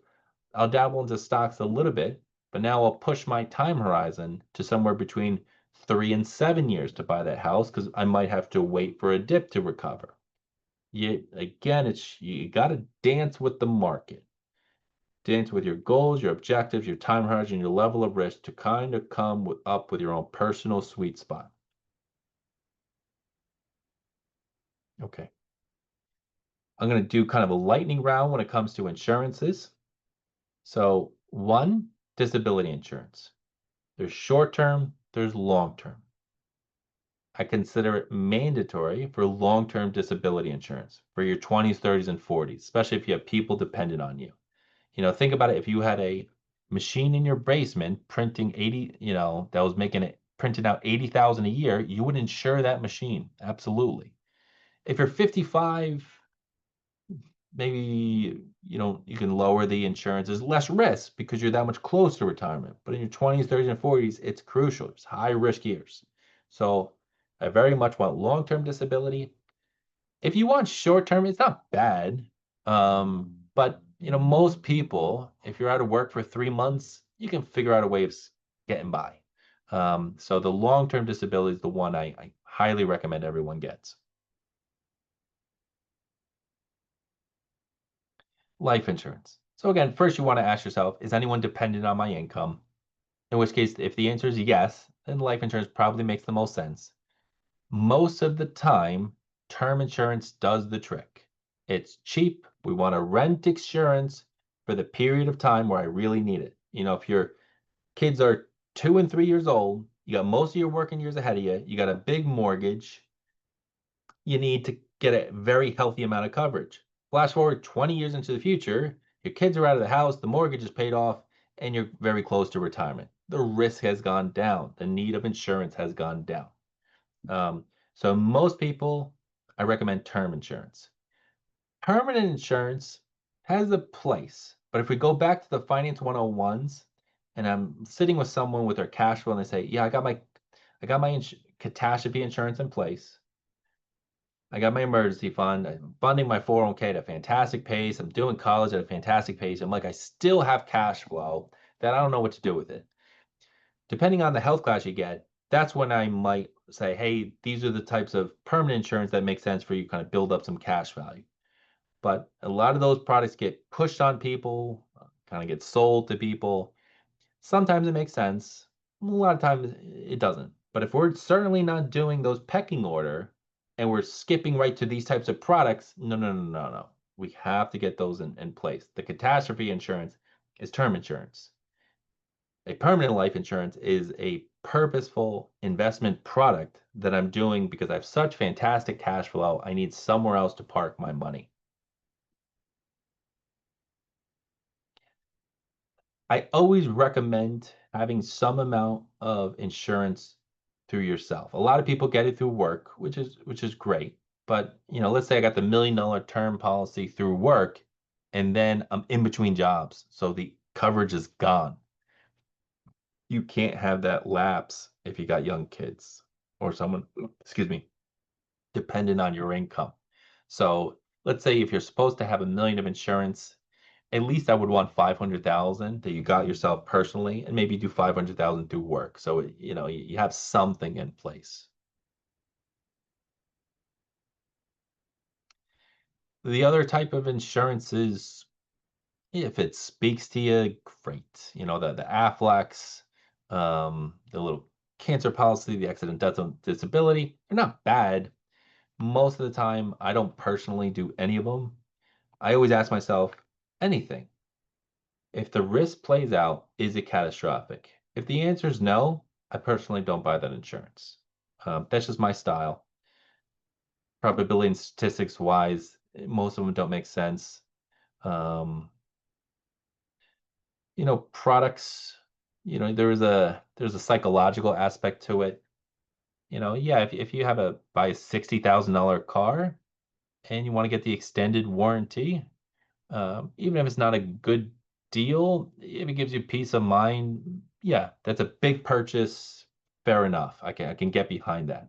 I'll dabble into stocks a little bit, but now I'll push my time horizon to somewhere between 3 and 7 years to buy that house because I might have to wait for a dip to recover. Again, you got to dance with the market. Dance with your goals, your objectives, your time horizon, your level of risk to kind of come up with your own personal sweet spot. Okay. I'm going to do kind of a lightning round when it comes to insurances. So 1, disability insurance. There's short-term, there's long-term. I consider it mandatory for long-term disability insurance for your 20s, 30s, and 40s, especially if you have people dependent on you. Think about it. If you had a machine in your basement printing 80, that was printing out 80,000 a year, you would insure that machine. Absolutely. If you're 55, maybe you can lower the insurance. There's less risk because you're that much closer to retirement. But in your 20s, 30s, and 40s, it's crucial. It's high risk years. So I very much want long-term disability. If you want short-term, it's not bad. But most people, if you're out of work for 3 months, you can figure out a way of getting by. So the long-term disability is the one I highly recommend everyone gets. Life insurance. So again, first you want to ask yourself, is anyone dependent on my income? In which case, if the answer is yes, then life insurance probably makes the most sense. Most of the time, term insurance does the trick. It's cheap. We want to rent insurance for the period of time where I really need it. If your kids are 2 and 3 years old You got most of your working years ahead of you. You got a big mortgage. You need to get a very healthy amount of coverage. Flash forward 20 years into the future, your kids are out of the house, the mortgage is paid off, and you're very close to retirement. The risk has gone down. The need of insurance has gone down. Um, so most people, I recommend term insurance. Permanent insurance has a place, but if we go back to the Finance 101s, and I'm sitting with someone with their cash flow, and they say, "Yeah, I got my catastrophe insurance in place. I got my emergency fund. I'm funding my 401k at a fantastic pace. I'm doing college at a fantastic pace. I'm like, I still have cash flow that I don't know what to do with it." Depending on the health class you get, that's when I might say, hey, these are the types of permanent insurance that make sense for you, kind of build up some cash value. But a lot of those products get pushed on people, kind of get sold to people. Sometimes it makes sense. A lot of times it doesn't. But if we're certainly not doing those pecking order and we're skipping right to these types of products, no, no, no, no, no. We have to get those in place. The catastrophe insurance is term insurance. A permanent life insurance is a purposeful investment product that I'm doing because I have such fantastic cash flow. I need somewhere else to park my money. I always recommend having some amount of insurance through yourself. A lot of people get it through work, which is great. But, let's say I got the $1 million term policy through work and then I'm in between jobs, so the coverage is gone. You can't have that lapse if you got young kids or someone, excuse me, dependent on your income. So, let's say if you're supposed to have 1 million of insurance, at least I would want 500,000 that you got yourself personally, and maybe do 500,000 through work. So, you have something in place. The other type of insurance is if it speaks to you, great. The Aflacs, the little cancer policy, the accident, death, and disability, they're not bad. Most of the time, I don't personally do any of them. I always ask myself, anything. If the risk plays out, is it catastrophic? If the answer is no, I personally don't buy that insurance. That's just my style. Probability and statistics wise, most of them don't make sense. Um, Products, there's a psychological aspect to it. Yeah, if you have a buy a $60,000 car and you want to get the extended warranty, even if it's not a good deal, if it gives you peace of mind, yeah, that's a big purchase. Fair enough. I can get behind that.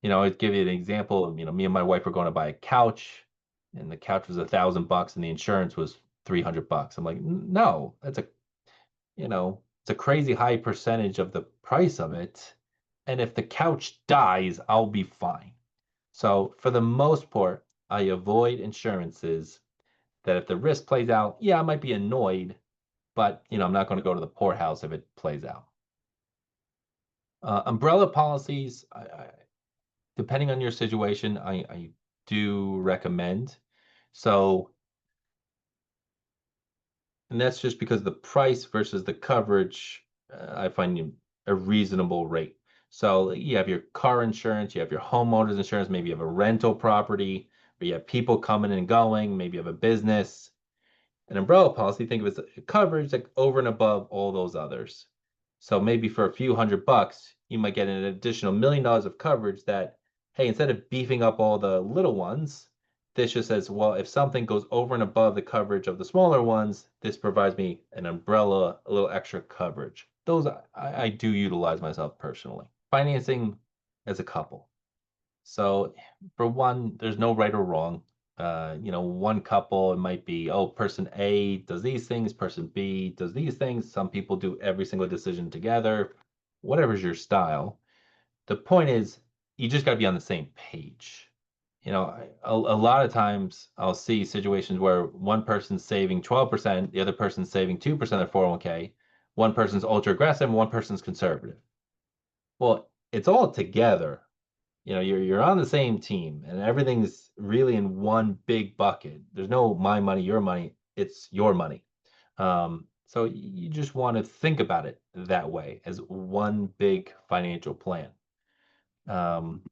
I'd give you an example of, me and my wife were going to buy a couch, and the couch was $1,000 and the insurance was $300. I'm like, no, it's a crazy high percentage of the price of it. And if the couch dies, I'll be fine. So for the most part, I avoid insurances that if the risk plays out, yeah, I might be annoyed, but I'm not going to go to the poorhouse if it plays out. Umbrella policies, depending on your situation, I do recommend. So, and that's just because the price versus the coverage, I find a reasonable rate. So you have your car insurance, you have your homeowner's insurance, maybe you have a rental property, or you have people coming and going, maybe you have a business. An umbrella policy, think of it as a coverage like over and above all those others. So maybe for a few $100, you might get an additional $1 million of coverage that, hey, instead of beefing up all the little ones, this just says, well, if something goes over and above the coverage of the smaller ones, this provides me an umbrella, a little extra coverage. Those I do utilize myself personally. Financing as a couple. So for one, there's no right or wrong. One couple, it might be, oh, person A does these things, person B does these things. Some people do every single decision together, whatever's your style. The point is, you just got to be on the same page. A lot of times I'll see situations where one person's saving 12%, the other person's saving 2% of their 401k, one person's ultra aggressive, and one person's conservative. Well, it's all together. You're on the same team and everything's really in one big bucket. There's no my money, your money. It's your money. So you just want to think about it that way as one big financial plan. Um,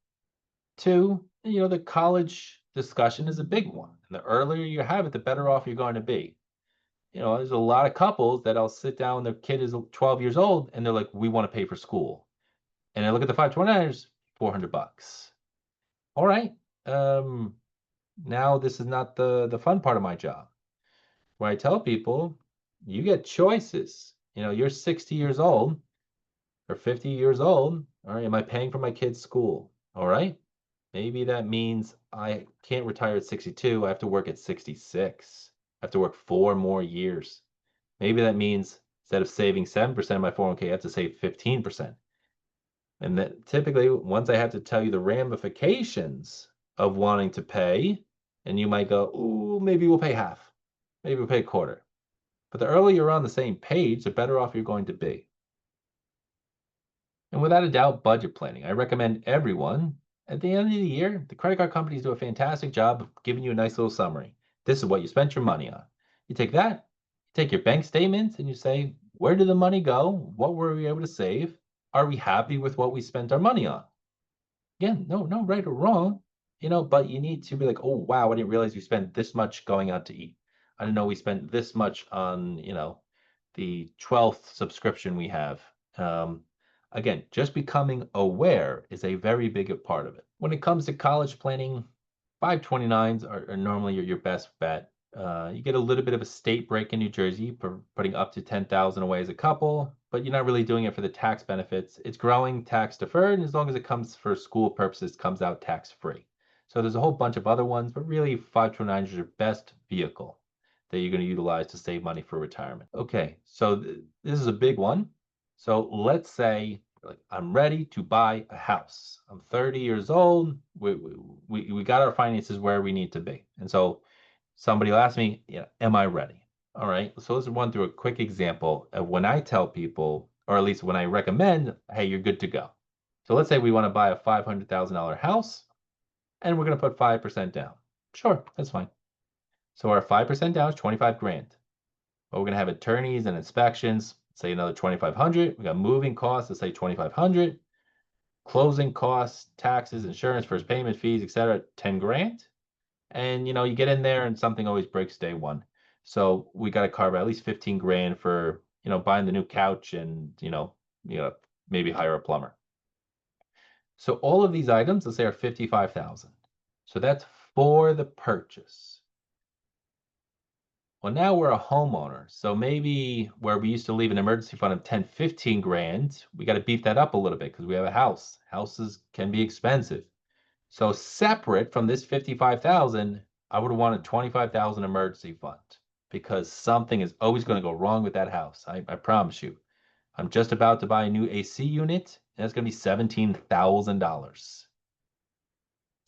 Two, the college discussion is a big one. And the earlier you have it, the better off you're going to be. There's a lot of couples that I'll sit down, their kid is 12 years old, and they're like, we want to pay for school. And I look at the 529ers, $400. All right. Um, Now this is not the fun part of my job, where I tell people, you get choices. You're 60 years old or 50 years old. All right, am I paying for my kid's school? All right. Maybe that means I can't retire at 62. I have to work at 66. I have to work 4 more years. Maybe that means instead of saving 7% of my 401k, I have to save 15%. And that typically, once I have to tell you the ramifications of wanting to pay, and you might go, ooh, maybe we'll pay half. Maybe we'll pay a quarter. But the earlier you're on the same page, the better off you're going to be. And without a doubt, budget planning. I recommend everyone, at the end of the year, the credit card companies do a fantastic job of giving you a nice little summary. This is what you spent your money on. You take that, you take your bank statements, and you say, where did the money go? What were we able to save? Are we happy with what we spent our money on? Again, no right or wrong, but you need to be like, oh, wow, I didn't realize we spent this much going out to eat. I didn't know we spent this much on, the 12th subscription we have. Um, Again, just becoming aware is a very big part of it. When it comes to college planning, 529s are normally your best bet. You get a little bit of a state break in New Jersey for putting up to 10,000 away as a couple, but you're not really doing it for the tax benefits. It's growing tax deferred, and as long as it comes for school purposes, comes out tax free. So there's a whole bunch of other ones, but really 529 is your best vehicle that you're going to utilize to save money for retirement. Okay, so this is a big one. So let's say like, I'm ready to buy a house. I'm 30 years old. We got our finances where we need to be. And so somebody will ask me, am I ready? All right. So let's run through a quick example of when I tell people, or at least when I recommend, hey, you're good to go. So let's say we want to buy a $500,000 house and we're going to put 5% down. Sure, that's fine. So our 5% down is 25 grand. But we're going to have attorneys and inspections, say another 2,500. We got moving costs, let's say 2,500. Closing costs, taxes, insurance, first payment fees, etc., 10 grand. And you get in there and something always breaks day one. So we got to carve out at least 15 grand for, buying the new couch and, maybe hire a plumber. So all of these items, let's say are 55,000. So that's for the purchase. Well, now we're a homeowner. So maybe where we used to leave an emergency fund of 10, 15 grand, we got to beef that up a little bit because we have a house. Houses can be expensive. So separate from this 55,000, I would want a 25,000 emergency fund because something is always going to go wrong with that house. I promise you. I'm just about to buy a new AC unit, and it's going to be $17,000. It's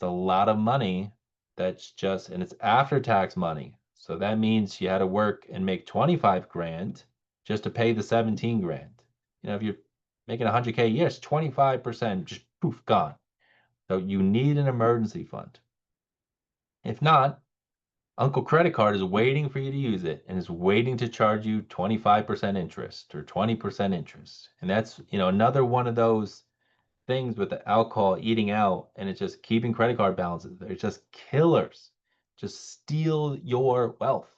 a lot of money and it's after tax money. So that means you had to work and make 25 grand just to pay the 17 grand. If you're making 100K a year, it's 25% just poof, gone. So you need an emergency fund. If not, Uncle Credit Card is waiting for you to use it and is waiting to charge you 25% interest or 20% interest. And that's, another one of those things with the alcohol, eating out, and it's just keeping credit card balances. They're just killers. Just steal your wealth.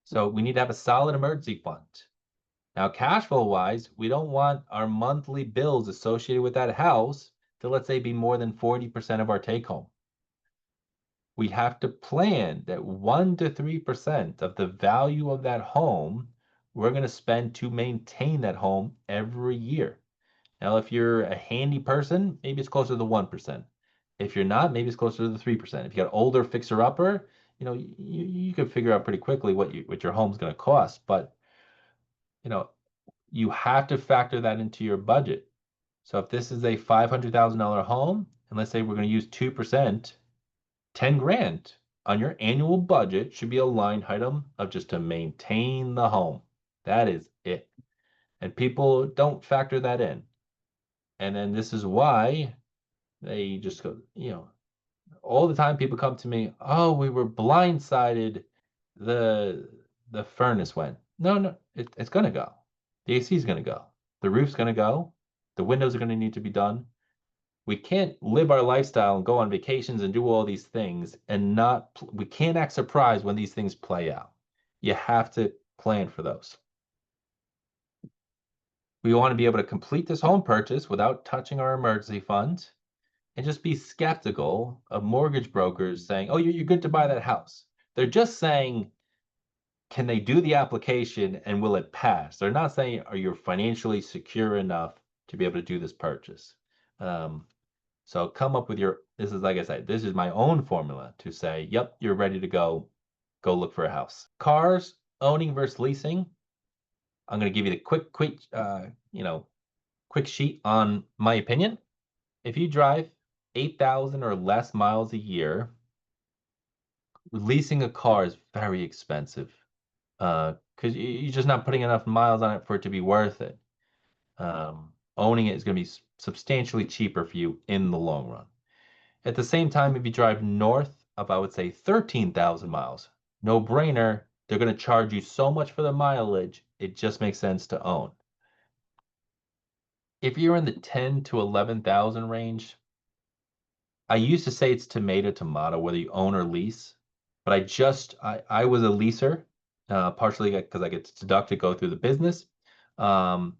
So we need to have a solid emergency fund. Now, cash flow wise, we don't want our monthly bills associated with that house to, let's say, be more than 40% of our take home. We have to plan that 1 to 3% of the value of that home we're going to spend to maintain that home every year. Now, if you're a handy person, maybe it's closer to the 1%. If you're not, maybe it's closer to the 3%. If you got older fixer-upper, you can figure out pretty quickly what your home's going to cost. But, you have to factor that into your budget. So if this is a $500,000 home, and let's say we're going to use 2%, 10 grand on your annual budget should be a line item of just to maintain the home. That is it. And people don't factor that in. And then this is why they just go, all the time people come to me, oh, we were blindsided. The furnace went. No, it's going to go. The AC is going to go. The roof's going to go. The windows are going to need to be done. We can't live our lifestyle and go on vacations and do all these things and we can't act surprised when these things play out. You have to plan for those. We want to be able to complete this home purchase without touching our emergency fund and just be skeptical of mortgage brokers saying, oh, you're good to buy that house. They're just saying, can they do the application and will it pass? They're not saying, are you financially secure enough to be able to do this purchase? So come up with this is like I said, this is my own formula to say, yep, you're ready to go look for a house. Cars, owning versus leasing. I'm going to give you the quick sheet on my opinion. If you drive 8,000 or less miles a year, leasing a car is very expensive because you're just not putting enough miles on it for it to be worth it. Owning it is going to be substantially cheaper for you in the long run. At the same time, if you drive north of, I would say, 13,000 miles, no brainer, they're going to charge you so much for the mileage, it just makes sense to own. If you're in the 10 to 11,000 range, I used to say it's tomato, whether you own or lease, but I was a leaser, partially because I get deducted go through the business. I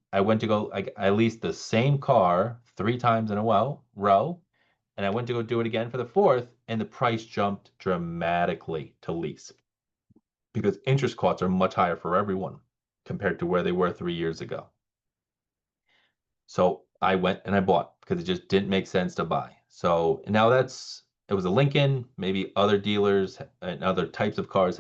leased the same car 3 times in a row, and I went to go do it again for the fourth, and the price jumped dramatically to lease because interest costs are much higher for everyone compared to where they were 3 years ago. So I went and I bought because it just didn't make sense to buy. So now it was a Lincoln. Maybe other dealers and other types of cars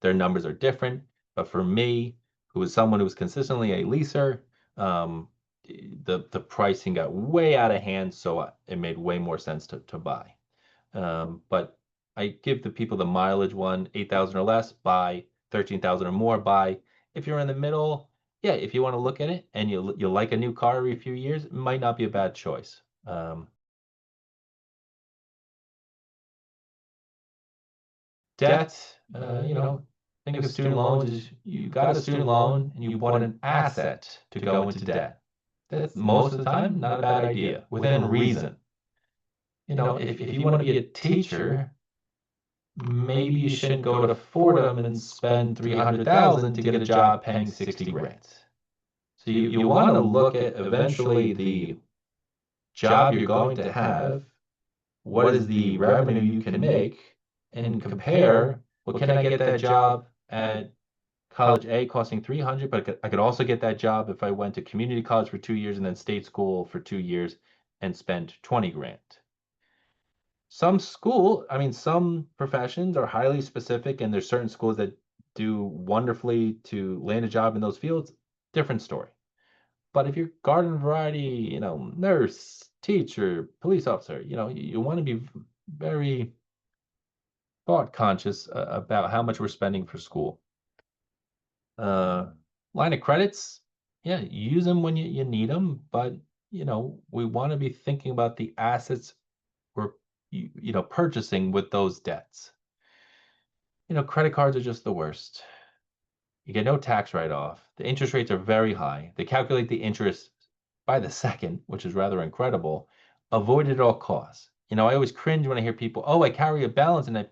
their numbers are different. But for me, who was someone who was consistently a leaser, the pricing got way out of hand, so it made way more sense to buy. But I give the people the mileage one, 8,000 or less, buy, 13,000 or more, buy. If you're in the middle, yeah, if you want to look at it and you like a new car every few years, it might not be a bad choice. Debt, think of student loans as you got a student loan and you bought an asset to go into debt. That's most of the time not a bad idea, within reason. If you want to be a teacher, maybe you shouldn't go to Fordham and spend 300,000 to get a job paying 60 grand. So you want to look at eventually the job you're going to have, what is the revenue you can make, and compare, well, can I get that job at college A costing 300, but I could also get that job if I went to community college for 2 years and then state school for 2 years and spent 20 grand. Some professions are highly specific, and there's certain schools that do wonderfully to land a job in those fields. Different story. But if you're garden variety, nurse, teacher, police officer, you want to be very thought conscious about how much we're spending for school. Line of credits, yeah, use them when you need them, but we want to be thinking about the assets we're purchasing with those debts. Credit cards are just the worst. You get no tax write-off. The interest rates are very high. They calculate the interest by the second, which is rather incredible. Avoid it at all costs. I always cringe when I hear people, oh, I carry a balance and I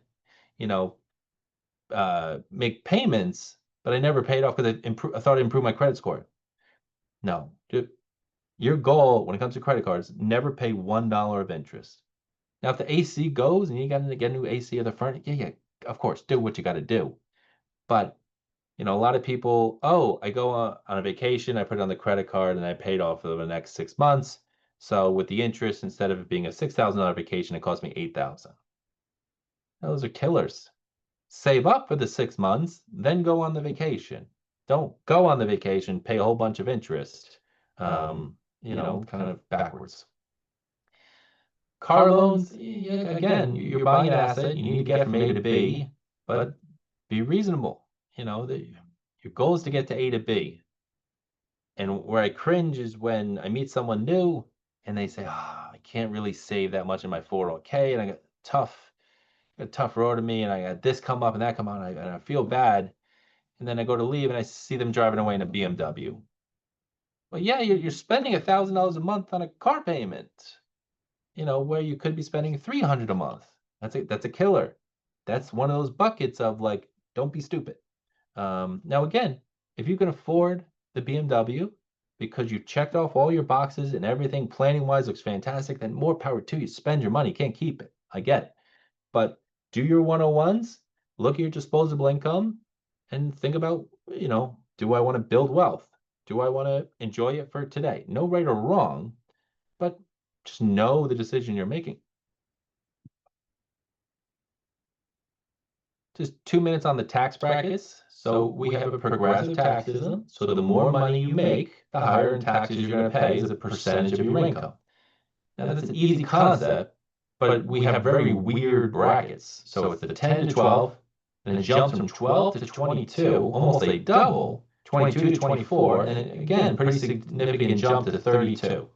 make payments, but I never paid off because I thought it improved my credit score. No, your goal when it comes to credit cards, never pay $1 of interest. Now, if the AC goes and you got to get a new AC at the front, yeah, of course, do what you got to do. But a lot of people, oh, I go on a vacation, I put it on the credit card, and I paid off for the next 6 months. So with the interest, instead of it being a $6,000 vacation, it cost me $8,000. Those are killers. Save up for the 6 months, then go on the vacation. Don't go on the vacation, pay a whole bunch of interest. Kind of backwards. Car loans, again, you're buying an asset, you need to get from A to B, but be reasonable. Your goal is to get to A to B. And where I cringe is when I meet someone new and they say, I can't really save that much in my 401k, and I got a tough road to me, and I got this come up and that come on, and I feel bad. and then I go to leave and I see them driving away in a BMW. Well, yeah, you're spending $1,000 a month on a car payment, where you could be spending 300 a month. That's a killer. That's one of those buckets of like, don't be stupid. Now again, if you can afford the BMW because you checked off all your boxes and everything planning wise looks fantastic, then more power to you. Spend your money, can't keep it. I get it. But do your 101s, look at your disposable income, and think about, do I want to build wealth? Do I want to enjoy it for today? No right or wrong, but just know the decision you're making. Just 2 minutes on the tax brackets. So we have a progressive tax system. So the more money you make, the higher in taxes you're going to pay as a percentage of your income. Now that's an easy concept, but we have very weird brackets. So it's the 10 to 12, and it jumps from 12 to 22, almost a double, 22 to 24, and again, pretty significant jump to 32.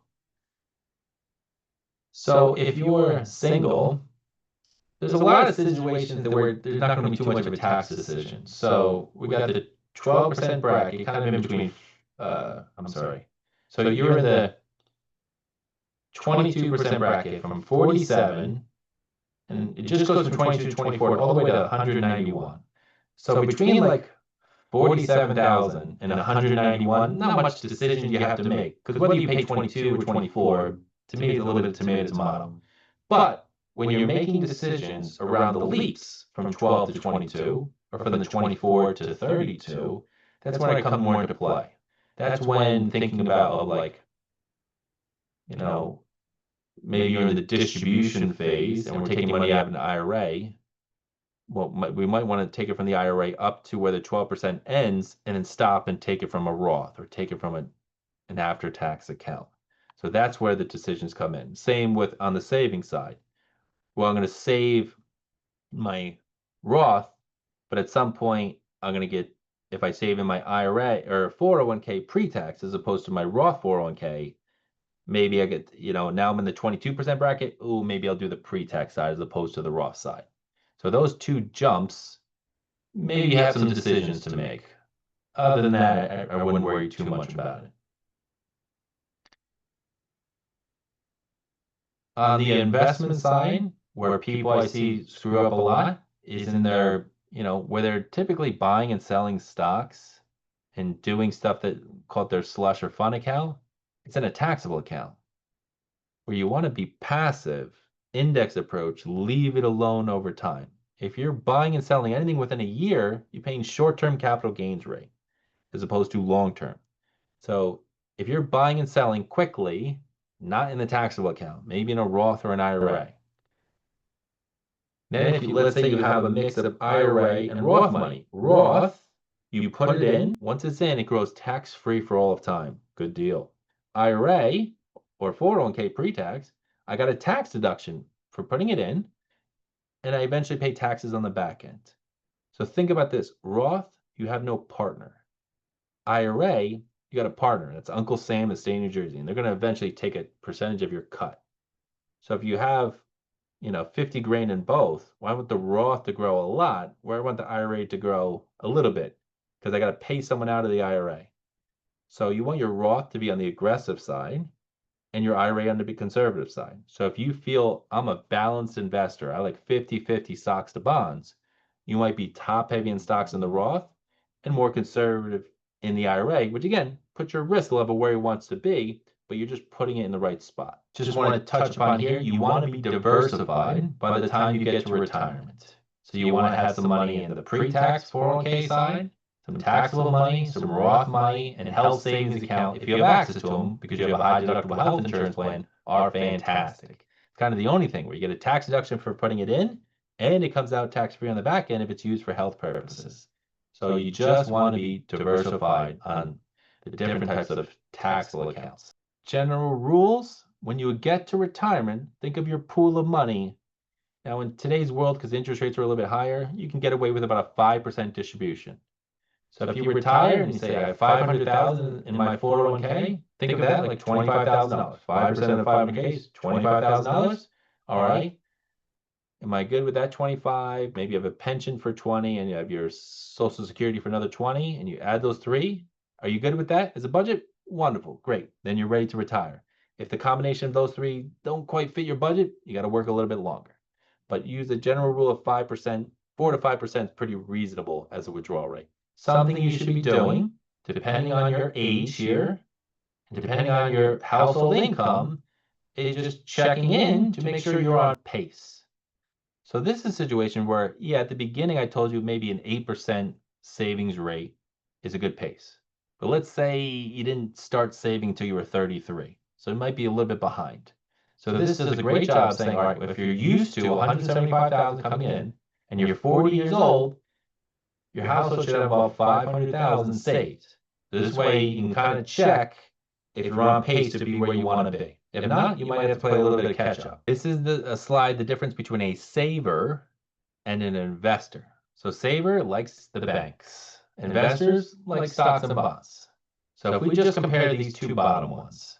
So if you're single, there's a lot of situations where there's not going to be too much of a tax decision. So we got the 12% bracket, kind of in between. So you're in the 22% bracket from 47, and it just goes from 22 to 24 all the way to 191. So between like 47,000 and 191, not much decision you have to make, because whether you pay 22 or 24, to me, it's a little bit of tomato tomato. But when you're making decisions around the leaps from 12 to 22, or from the 24 to 32, that's when I come more into play. That's when thinking about like, maybe you're in the distribution phase and we're taking money out of an IRA. Well, we might want to take it from the IRA up to where the 12% ends and then stop and take it from a Roth or take it from an after-tax account. So that's where the decisions come in. Same with on the saving side. Well, I'm going to save my Roth, but at some point I'm going to get, if I save in my IRA or 401k pre-tax as opposed to my Roth 401k, maybe I get, now I'm in the 22% bracket. Oh, maybe I'll do the pre-tax side as opposed to the Roth side. So those two jumps, maybe you have some decisions to make. Other than that, I wouldn't worry too much about it. On the investment side, where people I see screw up a lot is in their, where they're typically buying and selling stocks and doing stuff that called their slush or fund account. It's in a taxable account where you want to be passive, index approach, leave it alone over time. If you're buying and selling anything within a year, you're paying short-term capital gains rate as opposed to long-term. So if you're buying and selling quickly, not in the taxable account, maybe in a Roth or an IRA. Then if let's say you have a mix of IRA and Roth money. Roth, you put it in, once it's in, it grows tax-free for all of time. Good deal. IRA or 401k pre-tax, I got a tax deduction for putting it in, and I eventually pay taxes on the back end. So think about this. Roth, you have no partner. IRA, you got a partner. That's Uncle Sam in the state of New Jersey, and they're going to eventually take a percentage of your cut. So if you have, 50 grand in both, well, I want the Roth to grow a lot, where I want the IRA to grow a little bit, because I got to pay someone out of the IRA. So you want your Roth to be on the aggressive side and your IRA on the conservative side. So if you feel I'm a balanced investor, I like 50-50 stocks to bonds, you might be top heavy in stocks in the Roth and more conservative in the IRA, which again, put your risk level where it wants to be, but you're just putting it in the right spot. Just want to touch upon here, you want to be diversified by the time you get to retirement. So you want to have some money in the pre-tax 401k side, some taxable money, some Roth money, and health savings account, if you have access to them, because you have a high deductible health insurance plan, are fantastic. It's kind of the only thing where you get a tax deduction for putting it in, and it comes out tax-free on the back end if it's used for health purposes. So you just want to be diversified on the different types of taxable accounts. General rules, when you get to retirement, think of your pool of money. Now in today's world, because interest rates are a little bit higher, you can get away with about a 5% distribution. So if you retire and you say, I have 500,000 in my 401k, think of that like $25,000. 5% of 500k is $25,000. All right. Am I good with that 25? Maybe you have a pension for 20 and you have your Social Security for another 20 and you add those three. Are you good with that as a budget? Wonderful, great. Then you're ready to retire. If the combination of those three don't quite fit your budget, you got to work a little bit longer. But use a general rule of 5%, 4 to 5% is pretty reasonable as a withdrawal rate. Something you should be doing, depending on your age here, and depending on your household income, is just checking in to make sure you're on pace. So this is a situation where, yeah, at the beginning I told you maybe an 8% savings rate is a good pace. But let's say you didn't start saving until you were 33. So it might be a little bit behind. So this does a great job saying, all right, if you're used to 175,000 coming in and you're 40 years old, your household should have about 500,000 saved. This way you can kind of check if you're on pace to be where you want to be. If not, you might have to play a little bit of catch up. This is a slide, the difference between a saver and an investor. So saver likes the banks. Investors like stocks and bonds. So if we just compare these two bottom ones,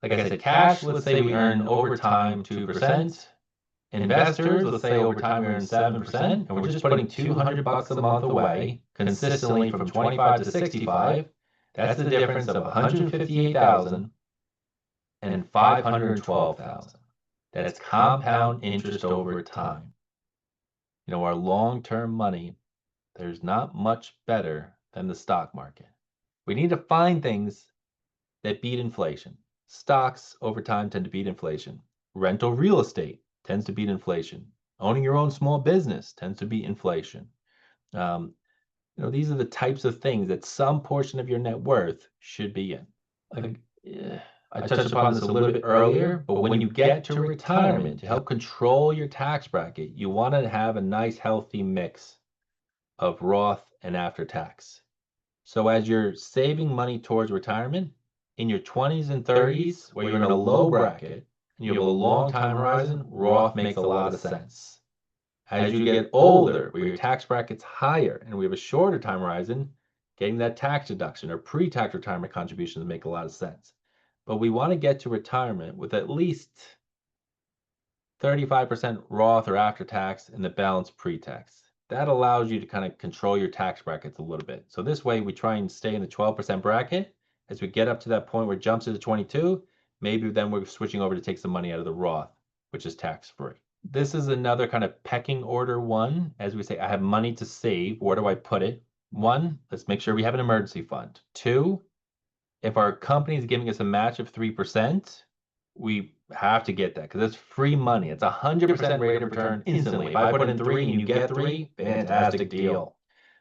like I said, cash, let's say we earn over time 2%. Investors, let's say over time we earn 7%, and we're just putting $200 a month away consistently from 25 to 65. That's the difference of 158,000 and 512,000. That's compound interest over time. You know, our long-term money, there's not much better than the stock market. We need to find things that beat inflation. Stocks over time tend to beat inflation. Rental real estate tends to beat inflation. Owning your own small business tends to beat inflation. These are the types of things that some portion of your net worth should be in. I touched upon this a little bit earlier, but when you get to retirement, to help control your tax bracket, you want to have a nice healthy mix of Roth and after tax. So as you're saving money towards retirement, in your 20s and 30s, where you're in a low bracket and you have a long time horizon, Roth makes a lot of sense. As you get older, where your tax bracket's higher and we have a shorter time horizon, getting that tax deduction or pre-tax retirement contributions make a lot of sense. But we want to get to retirement with at least 35% Roth or after tax and the balance pre-tax. That allows you to kind of control your tax brackets a little bit. So this way we try and stay in the 12% bracket. As we get up to that point where it jumps to the 22, maybe then we're switching over to take some money out of the Roth, which is tax-free. This is another kind of pecking order one. As we say, I have money to save. Where do I put it? One, let's make sure we have an emergency fund. Two, if our company is giving us a match of 3%, we have to get that because it's free money. It's 100% rate of return instantly. If I put in 3 and you get 3, fantastic deal.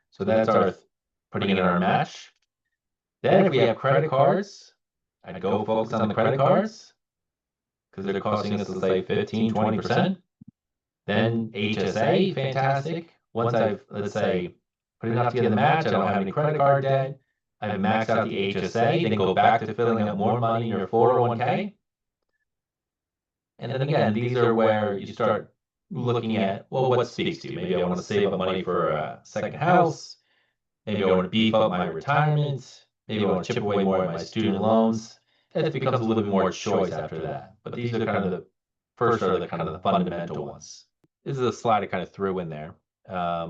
So that's our putting in our match. Then if we have credit cards, I'd go focus on the credit cards because they're costing us, let's say, 15, 20%. Then HSA, fantastic. Once I've, let's say, put enough to get the match, I don't have any credit card debt, I've maxed out the HSA, then go back to filling up more money in your 401k. And then again, these are where you start looking at, well, what speaks to you? Maybe I want to save up money for a second house. Maybe I want to beef up my retirement. Maybe I want to chip away more at my student loans. That becomes a little bit more choice after that. But these are kind of the first are the kind of the fundamental ones. This is a slide I kind of threw in there. A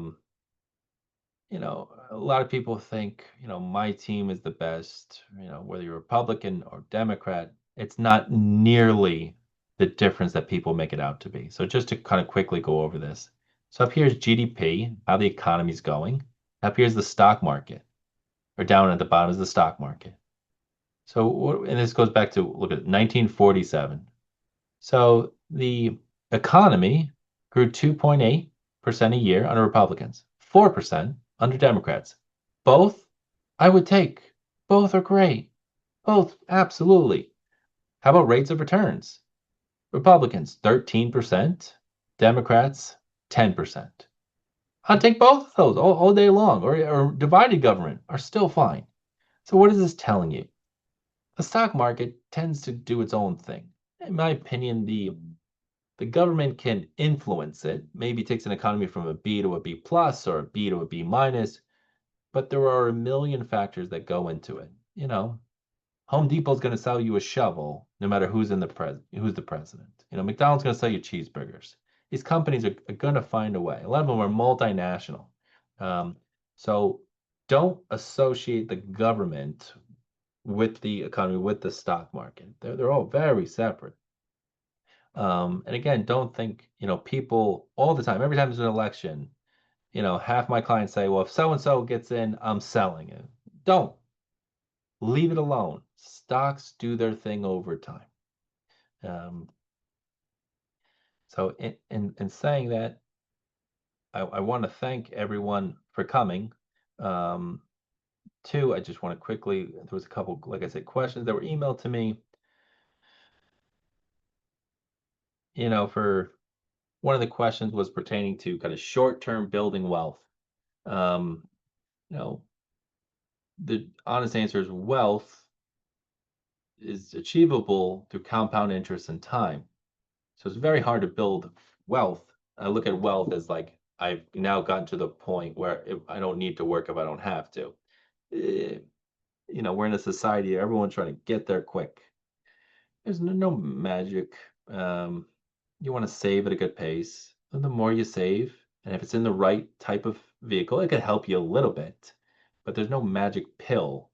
lot of people think, my team is the best, whether you're Republican or Democrat, it's not nearly the difference that people make it out to be. So just to kind of quickly go over this. So up here is GDP, how the economy's going. Up here's the stock market, or down at the bottom is the stock market. So, and this goes back to, look at 1947. So the economy grew 2.8% a year under Republicans, 4% under Democrats. Both, I would take. Both are great. Both, absolutely. How about rates of returns? Republicans, 13%. Democrats, 10%. I'll take both of those all day long, or divided government are still fine. So what is this telling you? The stock market tends to do its own thing. In my opinion, the government can influence it, maybe takes an economy from a B to a B plus or a B to a B minus, but there are a million factors that go into it. Home Depot's going to sell you a shovel no matter who's the president. McDonald's going to sell you cheeseburgers. these companies are going to find a way. A lot of them are multinational. Um, so don't associate the government with the economy, with the stock market. They're all very separate. And again, don't think, people all the time, every time there's an election, half my clients say, well, if so and so gets in, I'm selling it. Don't. Leave it alone. Stocks do their thing over time. Um, so in saying that, I want to thank everyone for coming. Um, Two, I just want to quickly, there was a couple, like I said, questions that were emailed to me, for one of the questions was pertaining to kind of short-term building wealth. Um, you know, the honest answer is wealth is achievable through compound interest and time. So it's very hard to build wealth. I look at wealth as like I've now gotten to the point where I don't need to work if I don't have to. Eh, we're in a society, everyone's trying to get there quick. There's no magic. Um, you want to save at a good pace. And the more you save, and if it's in the right type of vehicle, it could help you a little bit. But there's no magic pill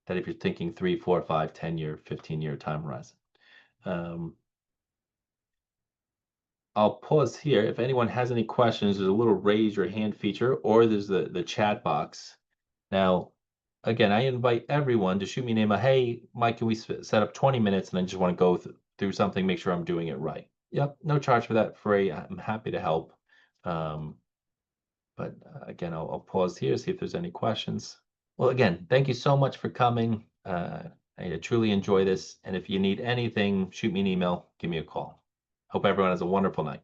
that if you're thinking 3, 4, 5, 10-year, 15-year time horizon. Um, I'll pause here. If anyone has any questions, there's a little raise your hand feature, or there's the chat box. Now, again, I invite everyone to shoot me an email. Hey, Mike, can we set up 20 minutes? And I just want to go through something, make sure I'm doing it right. Yep, no charge for that. Free. I'm happy to help. Um, but again, I'll pause here, see if there's any questions. Well, again, thank you so much for coming. I truly enjoy this. And if you need anything, shoot me an email, give me a call. Hope everyone has a wonderful night.